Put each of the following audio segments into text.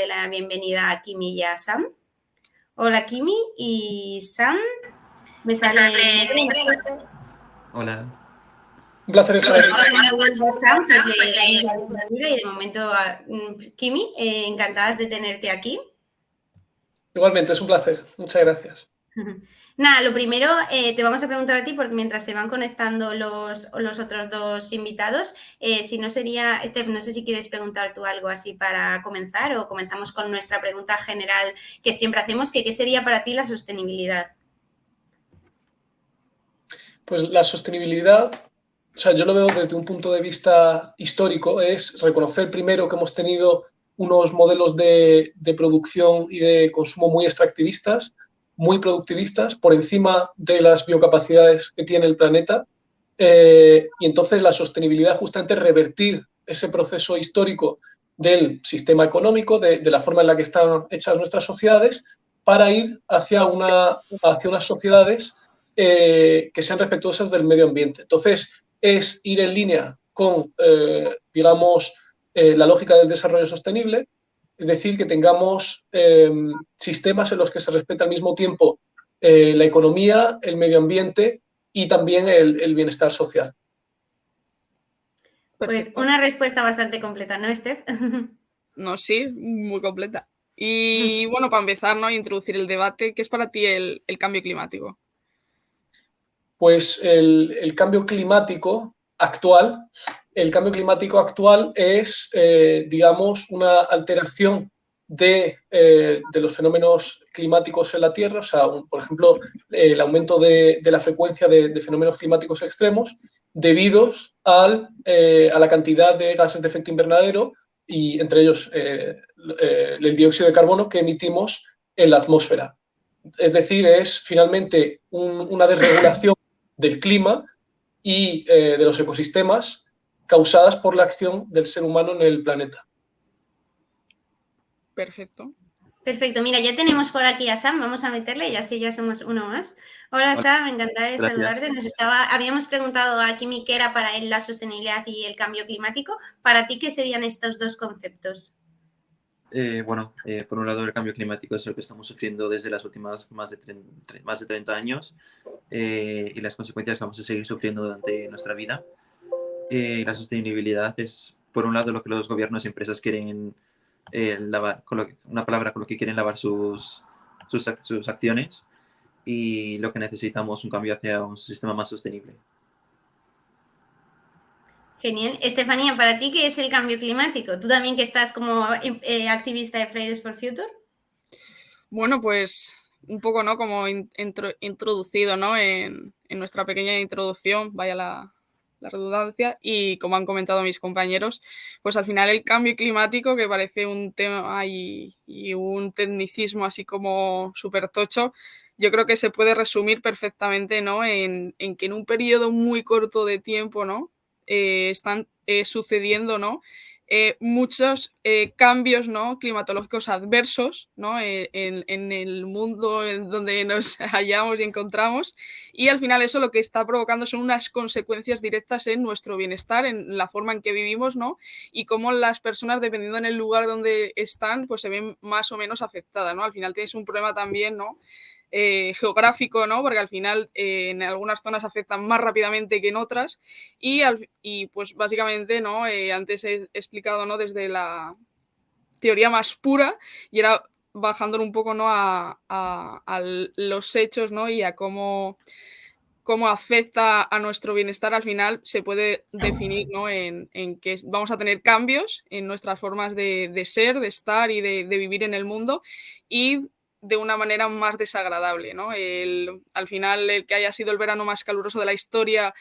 la bienvenida a Kimi y a Sam. Hola Kimi y Sam. Me sale. Hola. Un placer estar aquí. Sam, y de momento, Kimi, encantadas de tenerte aquí. Igualmente, es un placer. Muchas gracias. Nada, lo primero te vamos a preguntar a ti, porque mientras se van conectando los otros dos invitados, si no sería, Steph, no sé si quieres preguntar tú algo así para comenzar, o comenzamos con nuestra pregunta general que siempre hacemos, que ¿qué sería para ti la sostenibilidad? Pues la sostenibilidad, o sea, yo lo veo desde un punto de vista histórico, es reconocer primero que hemos tenido unos modelos de producción y de consumo muy extractivistas, muy productivistas, por encima de las biocapacidades que tiene el planeta. Y entonces la sostenibilidad justamente es revertir ese proceso histórico del sistema económico, de la forma en la que están hechas nuestras sociedades, para ir hacia unas sociedades que sean respetuosas del medio ambiente. Entonces, es ir en línea con, digamos, la lógica del desarrollo sostenible, es decir, que tengamos sistemas en los que se respeta al mismo tiempo la economía, el medio ambiente y también el bienestar social. Pues una respuesta bastante completa, ¿no, Steph? No, sí, muy completa. Y bueno, para empezar, ¿no?, introducir el debate, ¿qué es para ti el cambio climático? Pues el cambio climático actual es, digamos, una alteración de los fenómenos climáticos en la Tierra, o sea, por ejemplo, el aumento de la frecuencia de fenómenos climáticos extremos debidos a la cantidad de gases de efecto invernadero y entre ellos el dióxido de carbono que emitimos en la atmósfera. Es decir, es finalmente una desregulación del clima y de los ecosistemas causadas por la acción del ser humano en el planeta. Perfecto. Perfecto, mira, ya tenemos por aquí a Sam, vamos a meterle y así ya somos uno más. Hola Sam, encantada de saludarte. Habíamos preguntado a Kimi qué era para él la sostenibilidad y el cambio climático. ¿Para ti qué serían estos dos conceptos? Por un lado, el cambio climático es lo que estamos sufriendo desde las últimas más de 30 años y las consecuencias que vamos a seguir sufriendo durante nuestra vida. La sostenibilidad es, por un lado, lo que los gobiernos y empresas quieren lavar, una palabra con lo que quieren lavar sus acciones, y lo que necesitamos un cambio hacia un sistema más sostenible. Genial. Estefanía, ¿para ti qué es el cambio climático? ¿Tú también que estás como activista de Fridays for Future? Bueno, pues un poco, ¿no?, como introducido, ¿no?, en nuestra pequeña introducción, vaya la redundancia, y como han comentado mis compañeros, pues al final el cambio climático, que parece un tema y un tecnicismo así como súper tocho, yo creo que se puede resumir perfectamente, ¿no?, en que en un periodo muy corto de tiempo, ¿no?, están sucediendo, ¿no?, muchos cambios, ¿no?, climatológicos adversos, ¿no?, en el mundo en donde nos hallamos y encontramos, y al final eso lo que está provocando son unas consecuencias directas en nuestro bienestar, en la forma en que vivimos, ¿no?, y cómo las personas, dependiendo en el lugar donde están, pues se ven más o menos afectadas, ¿no? Al final tienes un problema también, ¿no?, geográfico, ¿no?, porque al final en algunas zonas afectan más rápidamente que en otras, y pues básicamente, ¿no?, antes he explicado, ¿no?, desde la teoría más pura, y era bajándolo un poco, ¿no?, a los hechos, ¿no?, y a cómo afecta a nuestro bienestar. Al final se puede definir, ¿no?, en que vamos a tener cambios en nuestras formas de ser, de estar y de vivir en el mundo, y de una manera más desagradable, ¿no? Al final, el que haya sido el verano más caluroso de la historia,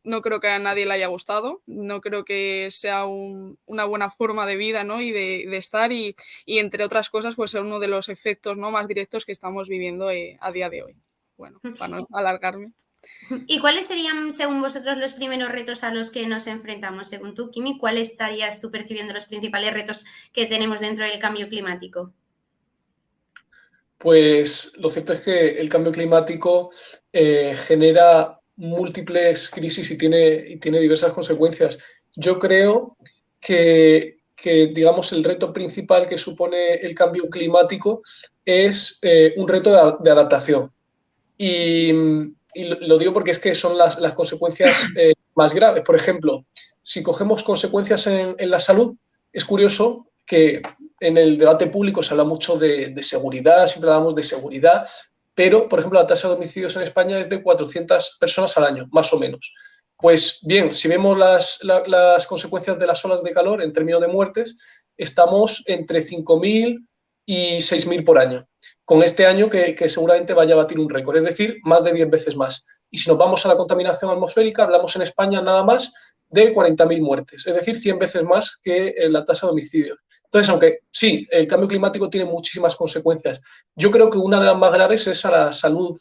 no creo que a nadie le haya gustado, no creo que sea una buena forma de vida, ¿no?, y de estar, y entre otras cosas, pues es uno de los efectos, ¿no?, más directos que estamos viviendo a día de hoy. Bueno, para no alargarme. ¿Y cuáles serían, según vosotros, los primeros retos a los que nos enfrentamos? Según tú, Kimi, ¿cuáles estarías tú percibiendo los principales retos que tenemos dentro del cambio climático? Pues lo cierto es que el cambio climático genera múltiples crisis y tiene diversas consecuencias. Yo creo que digamos, el reto principal que supone el cambio climático es un reto de adaptación. Y lo digo porque es que son las consecuencias más graves. Por ejemplo, si cogemos consecuencias en la salud, es curioso que en el debate público se habla mucho de seguridad, siempre hablamos de seguridad, pero, por ejemplo, la tasa de homicidios en España es de 400 personas al año, más o menos. Pues bien, si vemos las consecuencias de las olas de calor en términos de muertes, estamos entre 5.000 y 6.000 por año, con este año que seguramente vaya a batir un récord, es decir, más de 10 veces más. Y si nos vamos a la contaminación atmosférica, hablamos en España nada más de 40.000 muertes, es decir, 100 veces más que la tasa de homicidios. Entonces, aunque sí, el cambio climático tiene muchísimas consecuencias, yo creo que una de las más graves es a la salud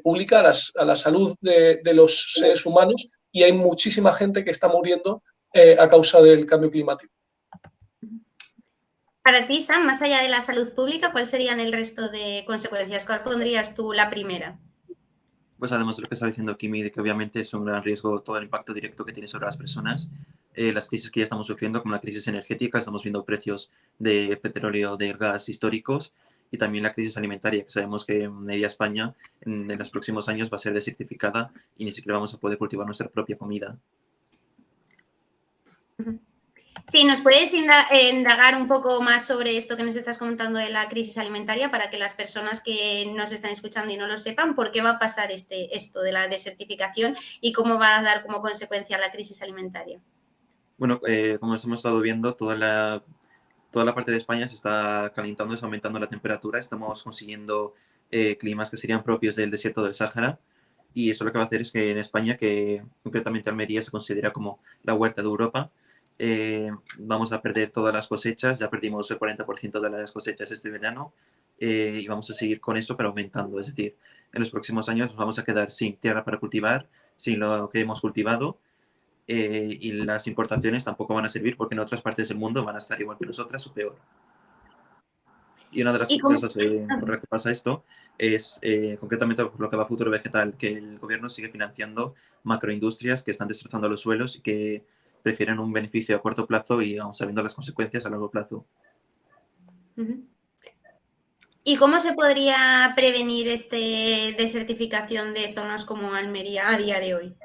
pública, a la salud de los seres humanos, y hay muchísima gente que está muriendo a causa del cambio climático. Para ti, Sam, más allá de la salud pública, ¿cuáles serían el resto de consecuencias? ¿Cuál pondrías tú la primera? Pues además de lo que está diciendo Kimi, de que obviamente es un gran riesgo todo el impacto directo que tiene sobre las personas, las crisis que ya estamos sufriendo, como la crisis energética, estamos viendo precios de petróleo, de gas históricos, y también la crisis alimentaria, que sabemos que media España en los próximos años va a ser desertificada y ni siquiera vamos a poder cultivar nuestra propia comida. Sí, ¿nos puedes indagar un poco más sobre esto que nos estás comentando de la crisis alimentaria para que las personas que nos están escuchando y no lo sepan, por qué va a pasar esto de la desertificación y cómo va a dar como consecuencia la crisis alimentaria? Bueno, como hemos estado viendo, toda la parte de España se está calentando, está aumentando la temperatura, estamos consiguiendo climas que serían propios del desierto del Sáhara, y eso lo que va a hacer es que en España, que concretamente Almería se considera como la huerta de Europa, vamos a perder todas las cosechas, ya perdimos el 40% de las cosechas este verano, y vamos a seguir con eso, pero aumentando, es decir, en los próximos años nos vamos a quedar sin tierra para cultivar, sin lo que hemos cultivado, y las importaciones tampoco van a servir porque en otras partes del mundo van a estar igual que nosotras o peor. Y una de las cosas por las que pasa esto es concretamente por lo que va a Futuro Vegetal, que el gobierno sigue financiando macroindustrias que están destrozando los suelos y que prefieren un beneficio a corto plazo y aún sabiendo las consecuencias a largo plazo. ¿Y cómo se podría prevenir esta desertificación de zonas como Almería a día de hoy?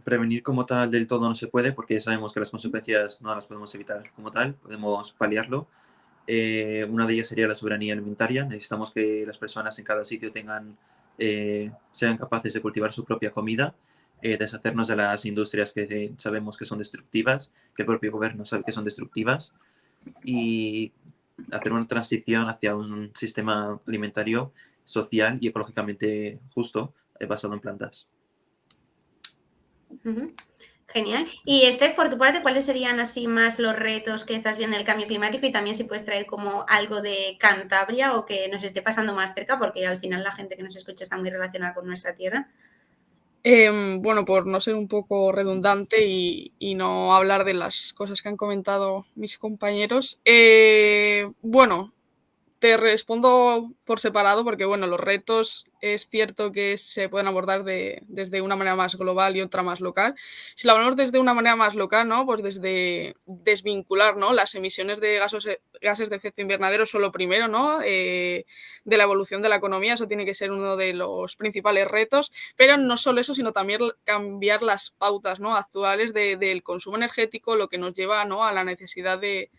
Prevenir como tal del todo no se puede porque sabemos que las consecuencias no las podemos evitar como tal, podemos paliarlo. Una de ellas sería la soberanía alimentaria. Necesitamos que las personas en cada sitio sean capaces de cultivar su propia comida, deshacernos de las industrias que sabemos que son destructivas, que el propio gobierno sabe que son destructivas, y hacer una transición hacia un sistema alimentario social y ecológicamente justo, basado en plantas. Genial. Y Estef, por tu parte, ¿cuáles serían así más los retos que estás viendo en el cambio climático? Y también si puedes traer como algo de Cantabria o que nos esté pasando más cerca, porque al final la gente que nos escucha está muy relacionada con nuestra tierra. Bueno, por no ser un poco redundante y no hablar de las cosas que han comentado mis compañeros, bueno, te respondo por separado porque, bueno, los retos es cierto que se pueden abordar desde una manera más global y otra más local. Si lo hablamos desde una manera más local, ¿no? Pues desde desvincular, ¿no? Las emisiones de gases de efecto invernadero son lo primero, ¿no? De la evolución de la economía, eso tiene que ser uno de los principales retos, pero no solo eso, sino también cambiar las pautas, ¿no? Actuales del consumo energético, lo que nos lleva, ¿no? A la necesidad de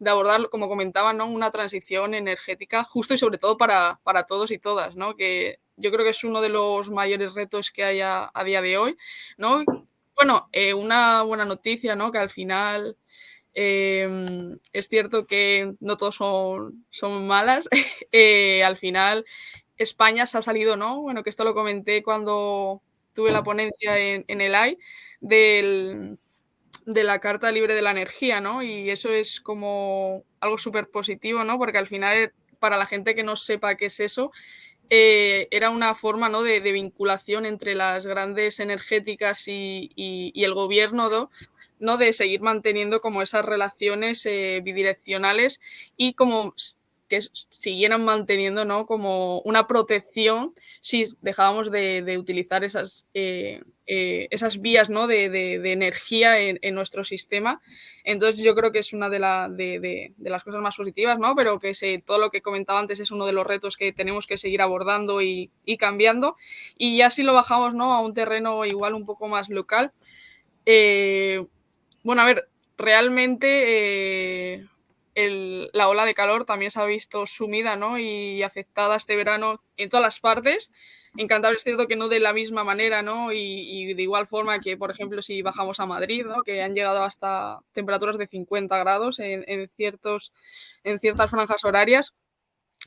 abordar, como comentaba, ¿no? Una transición energética justo y sobre todo para todos y todas, ¿no? Que yo creo que es uno de los mayores retos que hay a día de hoy, ¿no? Bueno, una buena noticia, ¿no? Que al final es cierto que no todos son malas. Al final España se ha salido, ¿no? Bueno, que esto lo comenté cuando tuve la ponencia en el AI de la Carta Libre de la Energía, ¿no? Y eso es como algo súper positivo, ¿no? Porque al final, para la gente que no sepa qué es eso, era una forma, ¿no? de vinculación entre las grandes energéticas y el gobierno, ¿no? De seguir manteniendo como esas relaciones bidireccionales y como que siguieran manteniendo, ¿no? Como una protección si dejábamos de utilizar esas vías, ¿no? de energía en nuestro sistema. Entonces yo creo que es una de las cosas más positivas, ¿no? Pero que todo lo que comentaba antes es uno de los retos que tenemos que seguir abordando y cambiando. Y ya si lo bajamos, ¿no? A un terreno igual un poco más local. Bueno, a ver, realmente la ola de calor también se ha visto sumida, ¿no? Y afectada este verano en todas las partes. En Cantabria es cierto que no de la misma manera, ¿no? Y de igual forma que, por ejemplo, si bajamos a Madrid, ¿no? Que han llegado hasta temperaturas de 50 grados en ciertas franjas horarias.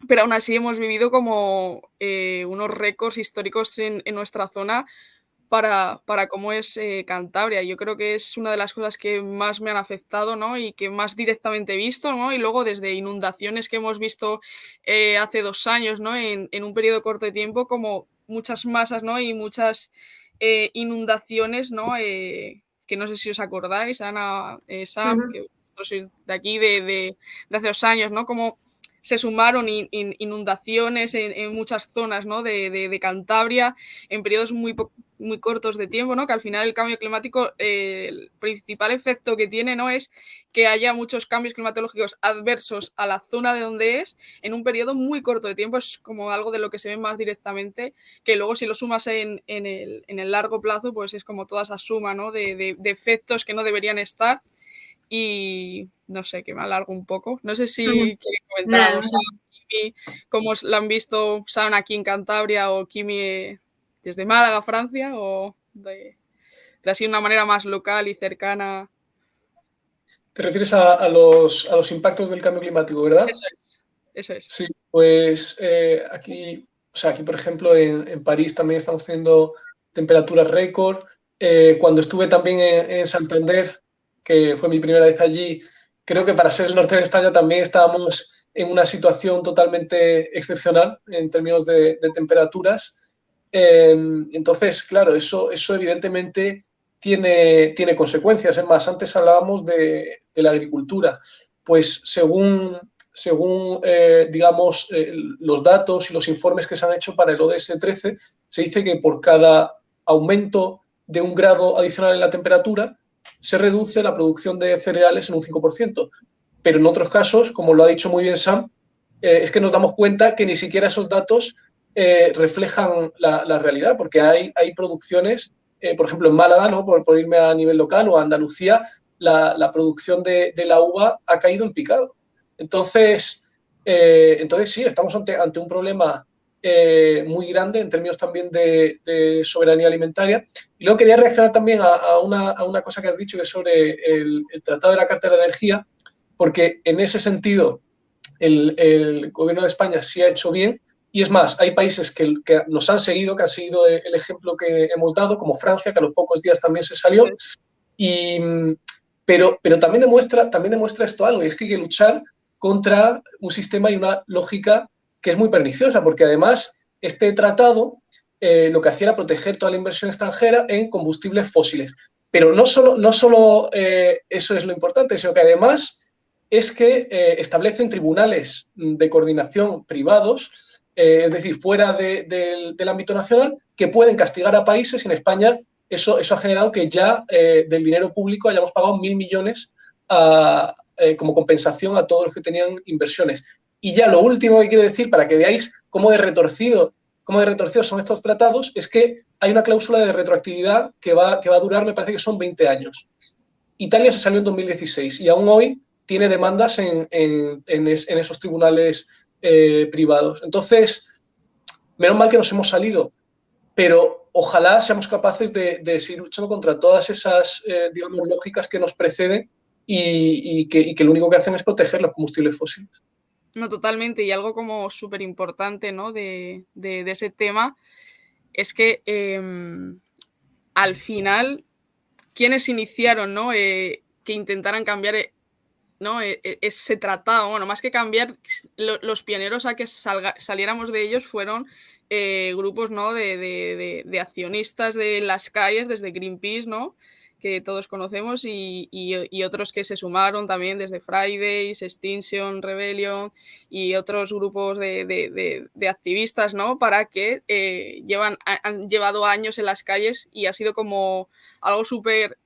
Pero aún así hemos vivido como unos récords históricos en nuestra zona para cómo es Cantabria. Yo creo que es una de las cosas que más me han afectado, ¿no? Y que más directamente he visto, ¿no? Y luego desde inundaciones que hemos visto hace 2 años, ¿no? En un periodo corto de tiempo, como muchas masas, ¿no? Y muchas inundaciones, ¿no? Que no sé si os acordáis, Ana, Sam, que vosotros sois de aquí, de hace 2 años, ¿no? Como se sumaron inundaciones en muchas zonas, ¿no? de Cantabria en periodos muy cortos de tiempo, ¿no? Que al final el cambio climático, el principal efecto que tiene, ¿no? Es que haya muchos cambios climatológicos adversos a la zona de donde es en un periodo muy corto de tiempo. Es como algo de lo que se ve más directamente, que luego si lo sumas en el largo plazo, pues es como toda esa suma, ¿no? de efectos que no deberían estar. Y no sé, que me alargo un poco. No sé si quiere comentar algo, Sam, Kimi, cómo la han visto Sam aquí en Cantabria o Kimi desde Málaga, Francia, o de así una manera más local y cercana. ¿Te refieres a los impactos del cambio climático, verdad? Eso es. Sí, pues aquí, por ejemplo, en París también estamos teniendo temperaturas récord. Cuando estuve también en Santander, que fue mi primera vez allí, creo que para ser el norte de España también estábamos en una situación totalmente excepcional en términos de temperaturas. Entonces, claro, eso evidentemente tiene consecuencias. Es más, antes hablábamos de la agricultura. Pues según digamos, los datos y los informes que se han hecho para el ODS 13, se dice que por cada aumento de 1 grado adicional en la temperatura, se reduce la producción de cereales en un 5%. Pero en otros casos, como lo ha dicho muy bien Sam, es que nos damos cuenta que ni siquiera esos datos reflejan la realidad, porque hay producciones, por ejemplo en Málaga, ¿no? por irme a nivel local, o a Andalucía, la producción de la uva ha caído en picado. Entonces sí, estamos ante un problema muy grande en términos también de soberanía alimentaria. Y luego quería reaccionar también a una cosa que has dicho, que es sobre el Tratado de la Carta de la Energía, porque en ese sentido el gobierno de España sí ha hecho bien. Y es más, hay países que nos han seguido, que han seguido el ejemplo que hemos dado, como Francia, que a los pocos días también se salió. Pero también demuestra esto algo, y es que hay que luchar contra un sistema y una lógica que es muy perniciosa, porque además este tratado lo que hacía era proteger toda la inversión extranjera en combustibles fósiles. Pero no solo eso es lo importante, sino que además es que establecen tribunales de coordinación privados, es decir, fuera del ámbito nacional, que pueden castigar a países. En España eso ha generado que ya del dinero público hayamos pagado 1.000 millones como compensación a todos los que tenían inversiones. Y ya lo último que quiero decir, para que veáis cómo de retorcidos son estos tratados, es que hay una cláusula de retroactividad que va a durar, me parece que son 20 años. Italia se salió en 2016 y aún hoy tiene demandas en esos tribunales privados. Entonces, menos mal que nos hemos salido, pero ojalá seamos capaces de seguir luchando contra todas esas, digamos, lógicas que nos preceden y que lo único que hacen es proteger los combustibles fósiles. No, totalmente. Y algo como súper importante, ¿no? de ese tema es que al final, quienes iniciaron, ¿no? Que intentaran cambiar ¿no? ese tratado, bueno, más que cambiar, los pioneros a que saliéramos de ellos fueron grupos, ¿no? de accionistas de las calles, desde Greenpeace, ¿no? que todos conocemos y otros que se sumaron también desde Fridays, Extinction Rebellion y otros grupos de activistas, ¿no? Para que han llevado años en las calles y ha sido como algo súper,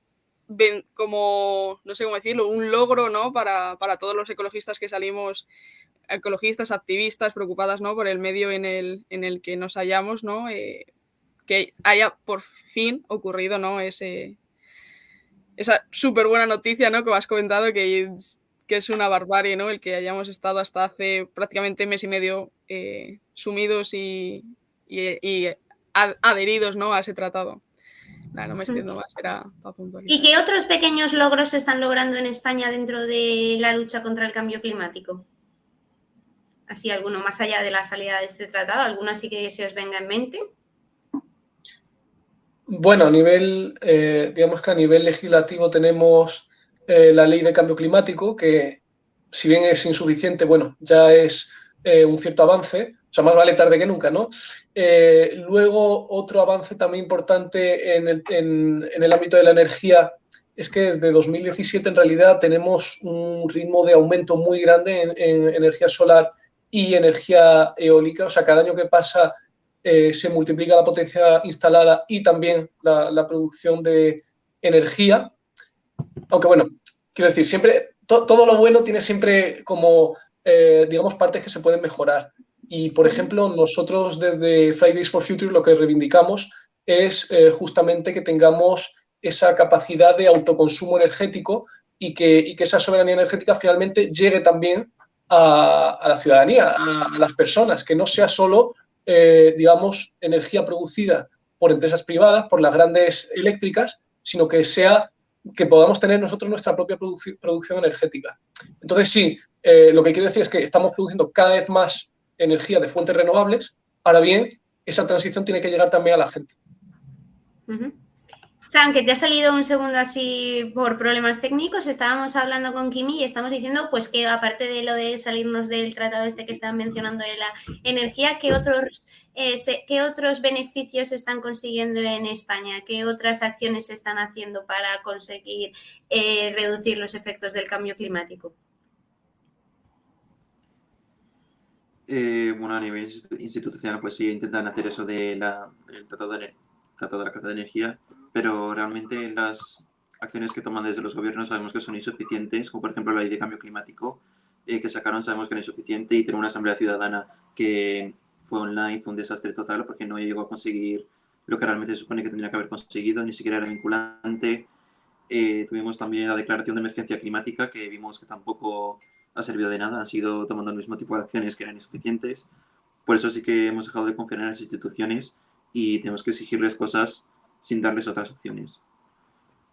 como, no sé cómo decirlo, un logro, ¿no? Para todos los ecologistas que salimos, ecologistas, activistas, preocupadas, ¿no? Por el medio en el que nos hallamos, ¿no? Que haya por fin ocurrido, ¿no? Esa súper buena noticia, ¿no? Que has comentado, que es una barbarie, ¿no? El que hayamos estado hasta hace prácticamente mes y medio sumidos y adheridos, ¿no? A ese tratado. Nada, no me extiendo más, era para puntualizar. ¿Y qué otros pequeños logros se están logrando en España dentro de la lucha contra el cambio climático? Así, alguno más allá de la salida de este tratado, alguno así que se os venga en mente. Bueno, digamos que a nivel legislativo tenemos la ley de cambio climático, que si bien es insuficiente, bueno, ya es un cierto avance, o sea, más vale tarde que nunca, ¿no? Luego, otro avance también importante en el ámbito de la energía es que desde 2017 en realidad tenemos un ritmo de aumento muy grande en energía solar y energía eólica, o sea, cada año que pasa se multiplica la potencia instalada y también la producción de energía. Aunque bueno, quiero decir, siempre, todo lo bueno tiene siempre como, digamos, partes que se pueden mejorar. Y, por ejemplo, nosotros desde Fridays for Future lo que reivindicamos es justamente que tengamos esa capacidad de autoconsumo energético y que esa soberanía energética finalmente llegue también a la ciudadanía, a las personas, que no sea solo digamos, energía producida por empresas privadas, por las grandes eléctricas, sino que podamos tener nosotros nuestra propia producción energética. Entonces, sí, lo que quiero decir es que estamos produciendo cada vez más energía de fuentes renovables. Ahora bien, esa transición tiene que llegar también a la gente. Sam, que te ha salido un segundo así por problemas técnicos, estábamos hablando con Kimi y estamos diciendo pues que aparte de lo de salirnos del tratado este que estaban mencionando de la energía, ¿qué otros beneficios se están consiguiendo en España? ¿Qué otras acciones se están haciendo para conseguir reducir los efectos del cambio climático? Bueno, a nivel institucional, pues sí, intentan hacer eso del tratado de la Carta de Energía, pero realmente las acciones que toman desde los gobiernos sabemos que son insuficientes, como por ejemplo la ley de cambio climático que sacaron, sabemos que no es suficiente. Hicieron una asamblea ciudadana que fue online, fue un desastre total porque no llegó a conseguir lo que realmente se supone que tendría que haber conseguido, ni siquiera era vinculante. Tuvimos también la declaración de emergencia climática, que vimos que tampoco ha servido de nada, han sido tomando el mismo tipo de acciones que eran insuficientes. Por eso sí que hemos dejado de confiar en las instituciones y tenemos que exigirles cosas sin darles otras opciones.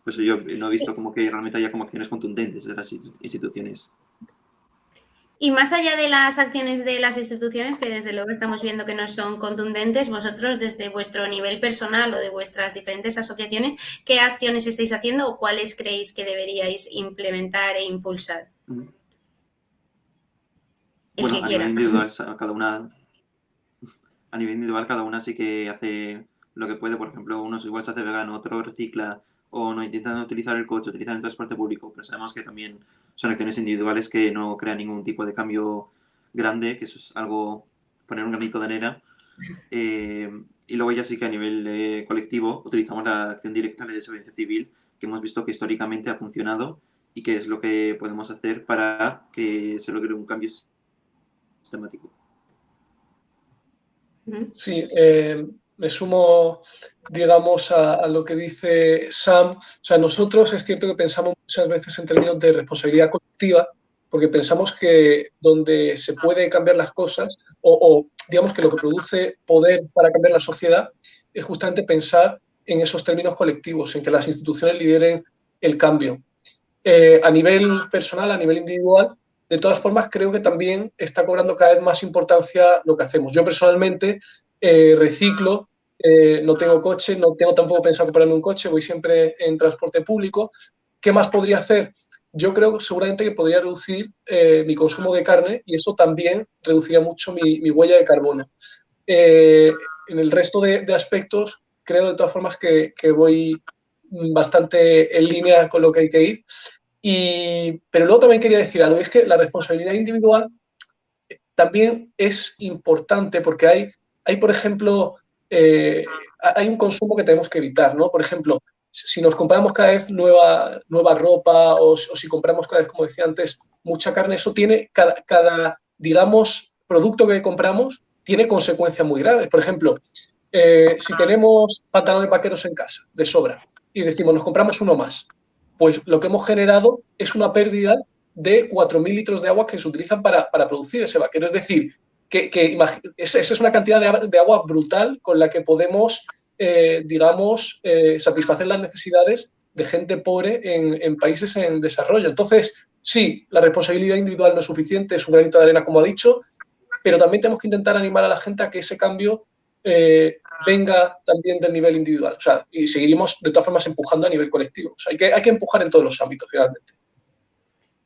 Pues yo no he visto como que realmente haya como acciones contundentes de las instituciones. Y más allá de las acciones de las instituciones, que desde luego estamos viendo que no son contundentes, vosotros desde vuestro nivel personal o de vuestras diferentes asociaciones, ¿qué acciones estáis haciendo o cuáles creéis que deberíais implementar e impulsar? Bueno, a nivel individual cada una sí que hace lo que puede. Por ejemplo, uno igual se hace vegano, otro recicla, o no intentan utilizar el coche, utilizan el transporte público, pero sabemos que también son acciones individuales que no crean ningún tipo de cambio grande, que eso es algo, poner un granito de arena. Y luego ya sí que a nivel colectivo utilizamos la acción directa de desobediencia civil, que hemos visto que históricamente ha funcionado y que es lo que podemos hacer para que se logre un cambio sistemático. Sí, me sumo, digamos, a lo que dice Sam. O sea, nosotros es cierto que pensamos muchas veces en términos de responsabilidad colectiva, porque pensamos que donde se puede cambiar las cosas, o digamos que lo que produce poder para cambiar la sociedad, es justamente pensar en esos términos colectivos, en que las instituciones lideren el cambio. A nivel personal, a nivel individual, de todas formas, creo que también está cobrando cada vez más importancia lo que hacemos. Yo personalmente reciclo, no tengo coche, no tengo tampoco pensado comprarme un coche, voy siempre en transporte público. ¿Qué más podría hacer? Yo creo seguramente que podría reducir mi consumo de carne y eso también reduciría mucho mi huella de carbono. En el resto de aspectos, creo de todas formas que voy bastante en línea con lo que hay que ir. Pero luego también quería decir algo, es que la responsabilidad individual también es importante porque hay por ejemplo, hay un consumo que tenemos que evitar, ¿no? Por ejemplo, si nos compramos cada vez nueva ropa o si compramos cada vez, como decía antes, mucha carne, eso tiene, digamos, producto que compramos tiene consecuencias muy graves. Por ejemplo, si tenemos pantalones vaqueros en casa, de sobra, y decimos, nos compramos uno más, pues lo que hemos generado es una pérdida de 4.000 litros de agua que se utilizan para producir ese vaquero. Es decir, esa es una cantidad de agua brutal con la que podemos, digamos, satisfacer las necesidades de gente pobre en países en desarrollo. Entonces, sí, la responsabilidad individual no es suficiente, es un granito de arena, como ha dicho, pero también tenemos que intentar animar a la gente a que ese cambio venga también del nivel individual. O sea, y seguiremos de todas formas empujando a nivel colectivo. O sea, hay que empujar en todos los ámbitos, finalmente.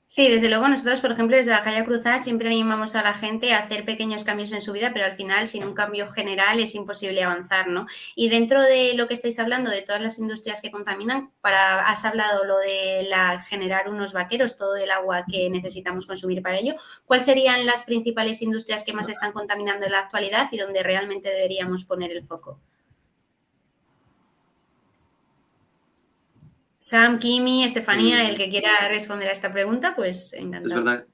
Sí, desde luego nosotros, por ejemplo, desde la Calle Cruzada siempre animamos a la gente a hacer pequeños cambios en su vida, pero al final sin un cambio general es imposible avanzar, ¿no? Y dentro de lo que estáis hablando, de todas las industrias que contaminan, has hablado lo de generar unos vaqueros, todo el agua que necesitamos consumir para ello. ¿Cuáles serían las principales industrias que más están contaminando en la actualidad y donde realmente deberíamos poner el foco? Sam, Kimi, Estefanía, el que quiera responder a esta pregunta, pues encantado. Es verdad,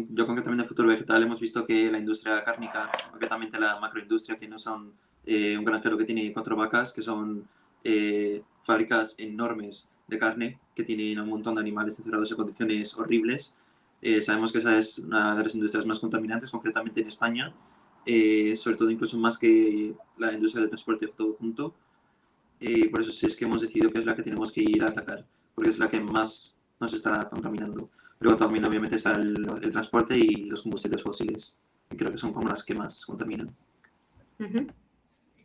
yo concretamente en Futuro Vegetal hemos visto que la industria cárnica, concretamente la macroindustria, que no son un granjero que tiene 4 vacas, que son fábricas enormes de carne, que tienen un montón de animales encerrados en condiciones horribles. Sabemos que esa es una de las industrias más contaminantes, concretamente en España, sobre todo incluso más que la industria del transporte todo junto. Por eso es que hemos decidido que es la que tenemos que ir a atacar, porque es la que más nos está contaminando. Luego también obviamente está el transporte y los combustibles fósiles, que creo que son como las que más contaminan.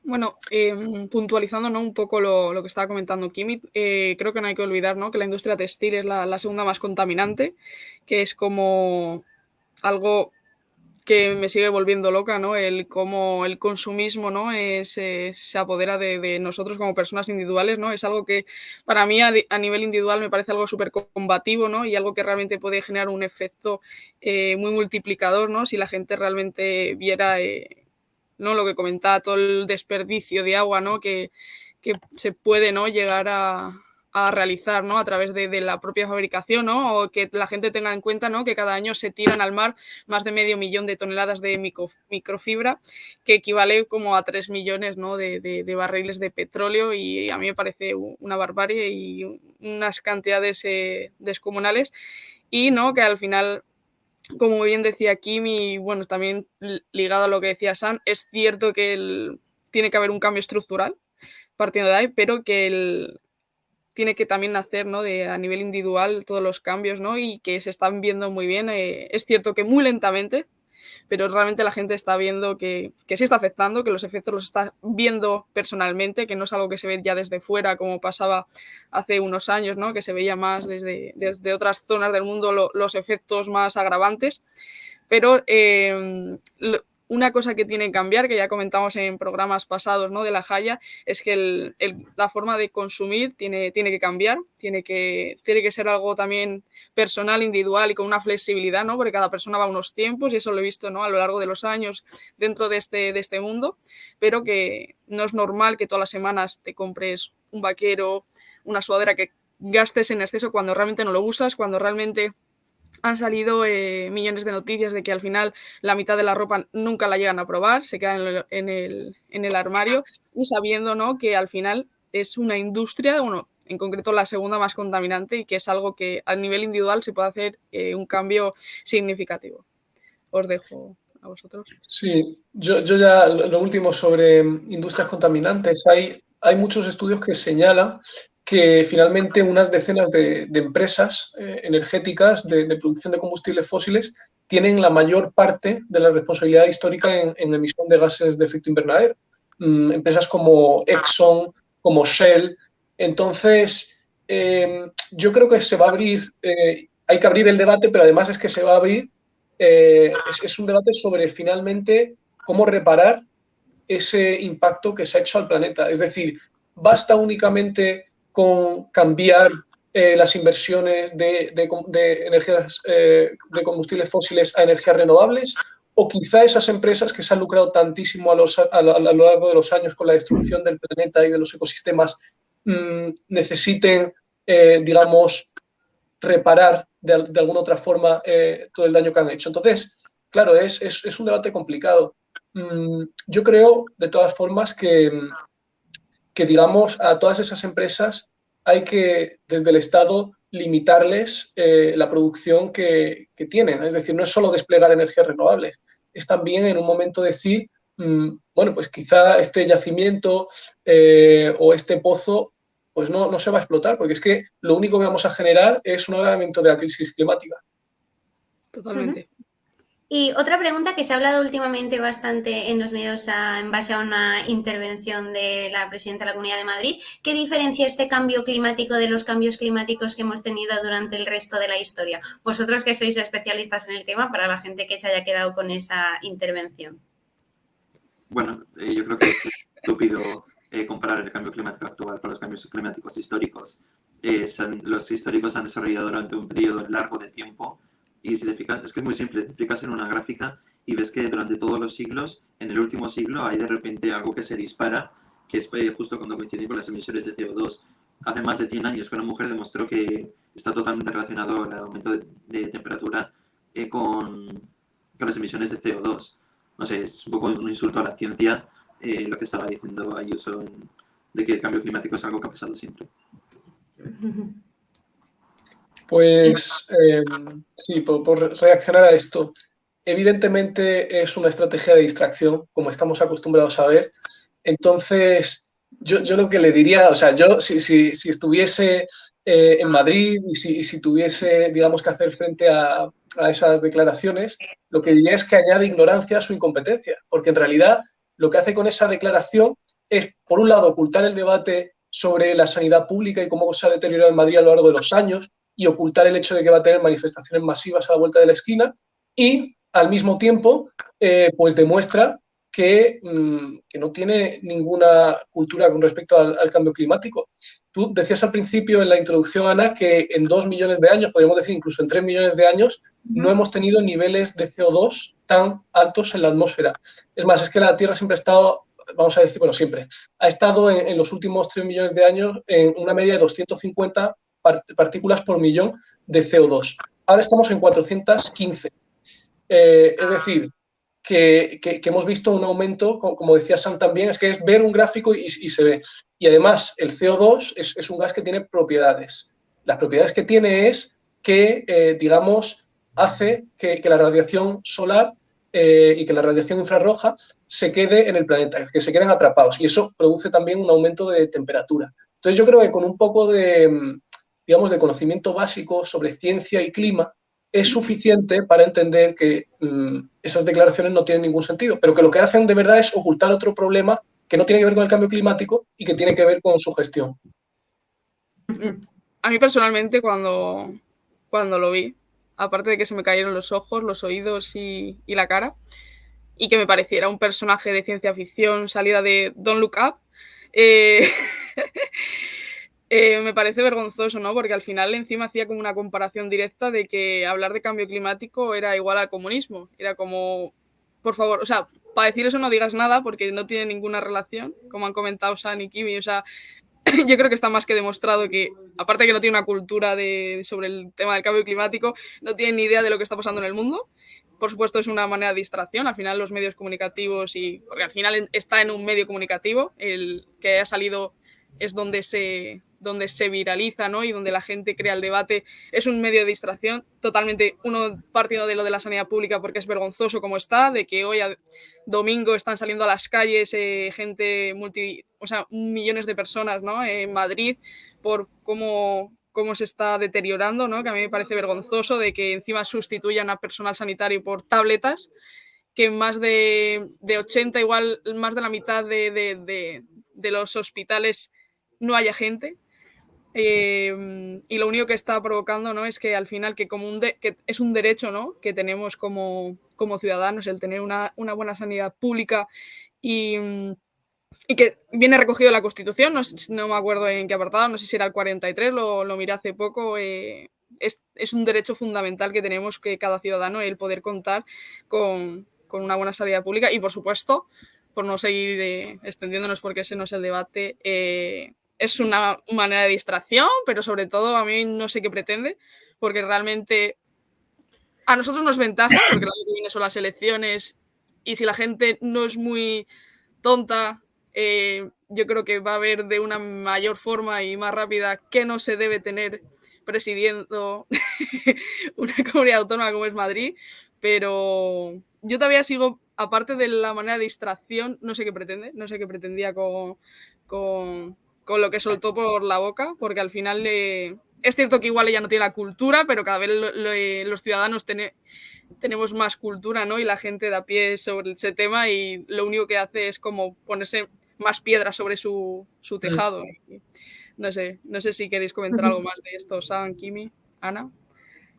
Bueno, puntualizando, ¿no?, un poco lo que estaba comentando Kimi, creo que no hay que olvidar, ¿no?, que la industria textil es la segunda más contaminante, que es como algo que me sigue volviendo loca, ¿no? Cómo el consumismo, ¿no?, se apodera de nosotros como personas individuales, ¿no? Es algo que para mí a nivel individual me parece algo súper combativo, ¿no? Y algo que realmente puede generar un efecto muy multiplicador, ¿no? Si la gente realmente viera, ¿no?, lo que comentaba, todo el desperdicio de agua, ¿no?, que se puede, ¿no?, llegar a realizar, ¿no?, a través de la propia fabricación, ¿no?, o que la gente tenga en cuenta, ¿no?, que cada año se tiran al mar más de 500.000 de toneladas de microfibra, que equivale como a 3 millones, ¿no?, de barriles de petróleo, y a mí me parece una barbarie y unas cantidades descomunales, y ¿no?, que al final, como bien decía Kim, y bueno, también ligado a lo que decía Sam, es cierto que tiene que haber un cambio estructural partiendo de ahí, pero que tiene que también nacer, ¿no?, a nivel individual todos los cambios, ¿no?, y que se están viendo muy bien. Es cierto que muy lentamente, pero realmente la gente está viendo que sí está afectando, que los efectos los está viendo personalmente, que no es algo que se ve ya desde fuera como pasaba hace unos años, ¿no?, que se veía más desde otras zonas del mundo los efectos más agravantes. Pero una cosa que tiene que cambiar, que ya comentamos en programas pasados, ¿no?, de La Jaya, es que la forma de consumir tiene que cambiar, tiene que ser algo también personal, individual y con una flexibilidad, ¿no?, porque cada persona va a unos tiempos, y eso lo he visto, ¿no?, a lo largo de los años dentro de este mundo, pero que no es normal que todas las semanas te compres un vaquero, una sudadera, que gastes en exceso cuando realmente no lo usas, cuando realmente han salido millones de noticias de que al final la mitad de la ropa nunca la llegan a probar, se queda en el armario, y sabiendo, ¿no?, que al final es una industria, bueno, en concreto la segunda más contaminante, y que es algo que a nivel individual se puede hacer un cambio significativo. Os dejo a vosotros. Sí, yo ya lo último sobre industrias contaminantes. Hay muchos estudios que señalan que finalmente unas decenas de empresas energéticas de producción de combustibles fósiles tienen la mayor parte de la responsabilidad histórica en emisión de gases de efecto invernadero. Empresas como Exxon, como Shell. Entonces, yo creo que se va a abrir, hay que abrir el debate, pero además es que se va a abrir, es un debate sobre finalmente cómo reparar ese impacto que se ha hecho al planeta. Es decir, basta únicamente con cambiar las inversiones de energías de combustibles fósiles a energías renovables, o quizá esas empresas que se han lucrado tantísimo a lo largo de los años con la destrucción del planeta y de los ecosistemas necesiten, digamos, reparar de alguna otra forma todo el daño que han hecho. Entonces, claro, es un debate complicado. Yo creo, de todas formas, que, digamos, a todas esas empresas hay que, desde el Estado, limitarles la producción que tienen. Es decir, no es solo desplegar energías renovables, es también en un momento decir, bueno, pues quizá este yacimiento o este pozo pues no se va a explotar, porque es que lo único que vamos a generar es un agravamiento de la crisis climática. Totalmente. Y otra pregunta que se ha hablado últimamente bastante en los medios en base a una intervención de la presidenta de la Comunidad de Madrid, ¿qué diferencia este cambio climático de los cambios climáticos que hemos tenido durante el resto de la historia? Vosotros que sois especialistas en el tema, para la gente que se haya quedado con esa intervención. Bueno, yo creo que es estúpido comparar el cambio climático actual con los cambios climáticos históricos. Los históricos han desarrollado durante un periodo largo de tiempo y si te fijas, es que es muy simple, te fijas en una gráfica y ves que durante todos los siglos, en el último siglo hay de repente algo que se dispara, que es justo cuando coinciden con las emisiones de CO2. Hace más de 100 años que una mujer demostró que está totalmente relacionado el aumento de temperatura con las emisiones de CO2. No sé, es un poco un insulto a la ciencia lo que estaba diciendo Ayuso de que el cambio climático es algo que ha pasado siempre. Pues sí, por reaccionar a esto, evidentemente es una estrategia de distracción, como estamos acostumbrados a ver. Entonces, yo lo que le diría, o sea, yo si estuviese en Madrid y si tuviese, digamos, que hacer frente a esas declaraciones, lo que diría es que añade ignorancia a su incompetencia, porque en realidad lo que hace con esa declaración es, por un lado, ocultar el debate sobre la sanidad pública y cómo se ha deteriorado en Madrid a lo largo de los años y ocultar el hecho de que va a tener manifestaciones masivas a la vuelta de la esquina y, al mismo tiempo, pues demuestra que no tiene ninguna cultura con respecto al cambio climático. Tú decías al principio en la introducción, Ana, que en 2 millones de años, podríamos decir incluso en 3 millones de años, no hemos tenido niveles de CO2 tan altos en la atmósfera. Es más, es que la Tierra siempre ha estado, vamos a decir, bueno, siempre, ha estado en los últimos 3 millones de años en una media de 250 partículas por millón de CO2. Ahora estamos en 415. Es decir, que hemos visto un aumento, como decía Sam también, es que es ver un gráfico y se ve. Y además, el CO2 es un gas que tiene propiedades. Las propiedades que tiene es que, digamos, hace que la radiación solar y que la radiación infrarroja se quede en el planeta, que se queden atrapados. Y eso produce también un aumento de temperatura. Entonces, yo creo que con un poco de, digamos, de conocimiento básico sobre ciencia y clima, es suficiente para entender que esas declaraciones no tienen ningún sentido, pero que lo que hacen de verdad es ocultar otro problema que no tiene que ver con el cambio climático y que tiene que ver con su gestión. A mí personalmente cuando lo vi, aparte de que se me cayeron los ojos, los oídos y la cara, y que me pareciera un personaje de ciencia ficción salida de Don't Look Up, me parece vergonzoso, ¿no? Porque al final encima hacía como una comparación directa de que hablar de cambio climático era igual al comunismo. Era como, por favor, o sea, para decir eso no digas nada porque no tiene ninguna relación, como han comentado San y Kimi, o sea, yo creo que está más que demostrado que, aparte de que no tiene una cultura sobre el tema del cambio climático, no tiene ni idea de lo que está pasando en el mundo. Por supuesto, es una manera de distracción. Al final, los medios comunicativos, porque al final está en un medio comunicativo, el que haya salido es donde se viraliza, ¿no? Y donde la gente crea el debate. Es un medio de distracción. Totalmente, uno partiendo de lo de la sanidad pública porque es vergonzoso como está, de que hoy domingo están saliendo a las calles gente millones de personas, ¿no? En Madrid por cómo se está deteriorando, ¿no? Que a mí me parece vergonzoso de que encima sustituyan a personal sanitario por tabletas, que más de 80, igual más de la mitad de los hospitales no haya gente. Y lo único que está provocando, ¿no? Es que al final que es un derecho, ¿no? Que tenemos como ciudadanos el tener una buena sanidad pública y y que viene recogido en la Constitución, no me acuerdo en qué apartado, no sé si era el 43, lo miré hace poco. Es un derecho fundamental que tenemos que cada ciudadano, el poder contar con una buena sanidad pública y, por supuesto, por no seguir extendiéndonos porque ese no es el debate, es una manera de distracción, pero sobre todo a mí no sé qué pretende, porque realmente a nosotros nos ventaja, porque el año que viene son las elecciones y si la gente no es muy tonta, yo creo que va a ver de una mayor forma y más rápida que no se debe tener presidiendo una comunidad autónoma como es Madrid, pero yo todavía sigo, aparte de la manera de distracción, no sé qué pretende, no sé qué pretendía con lo que soltó por la boca, porque al final es cierto que igual ella no tiene la cultura, pero cada vez los ciudadanos tenemos más cultura, ¿no? Y la gente da pie sobre ese tema y lo único que hace es como ponerse más piedras sobre su tejado. No sé si queréis comentar algo más de esto, Sam, Kimi, Ana.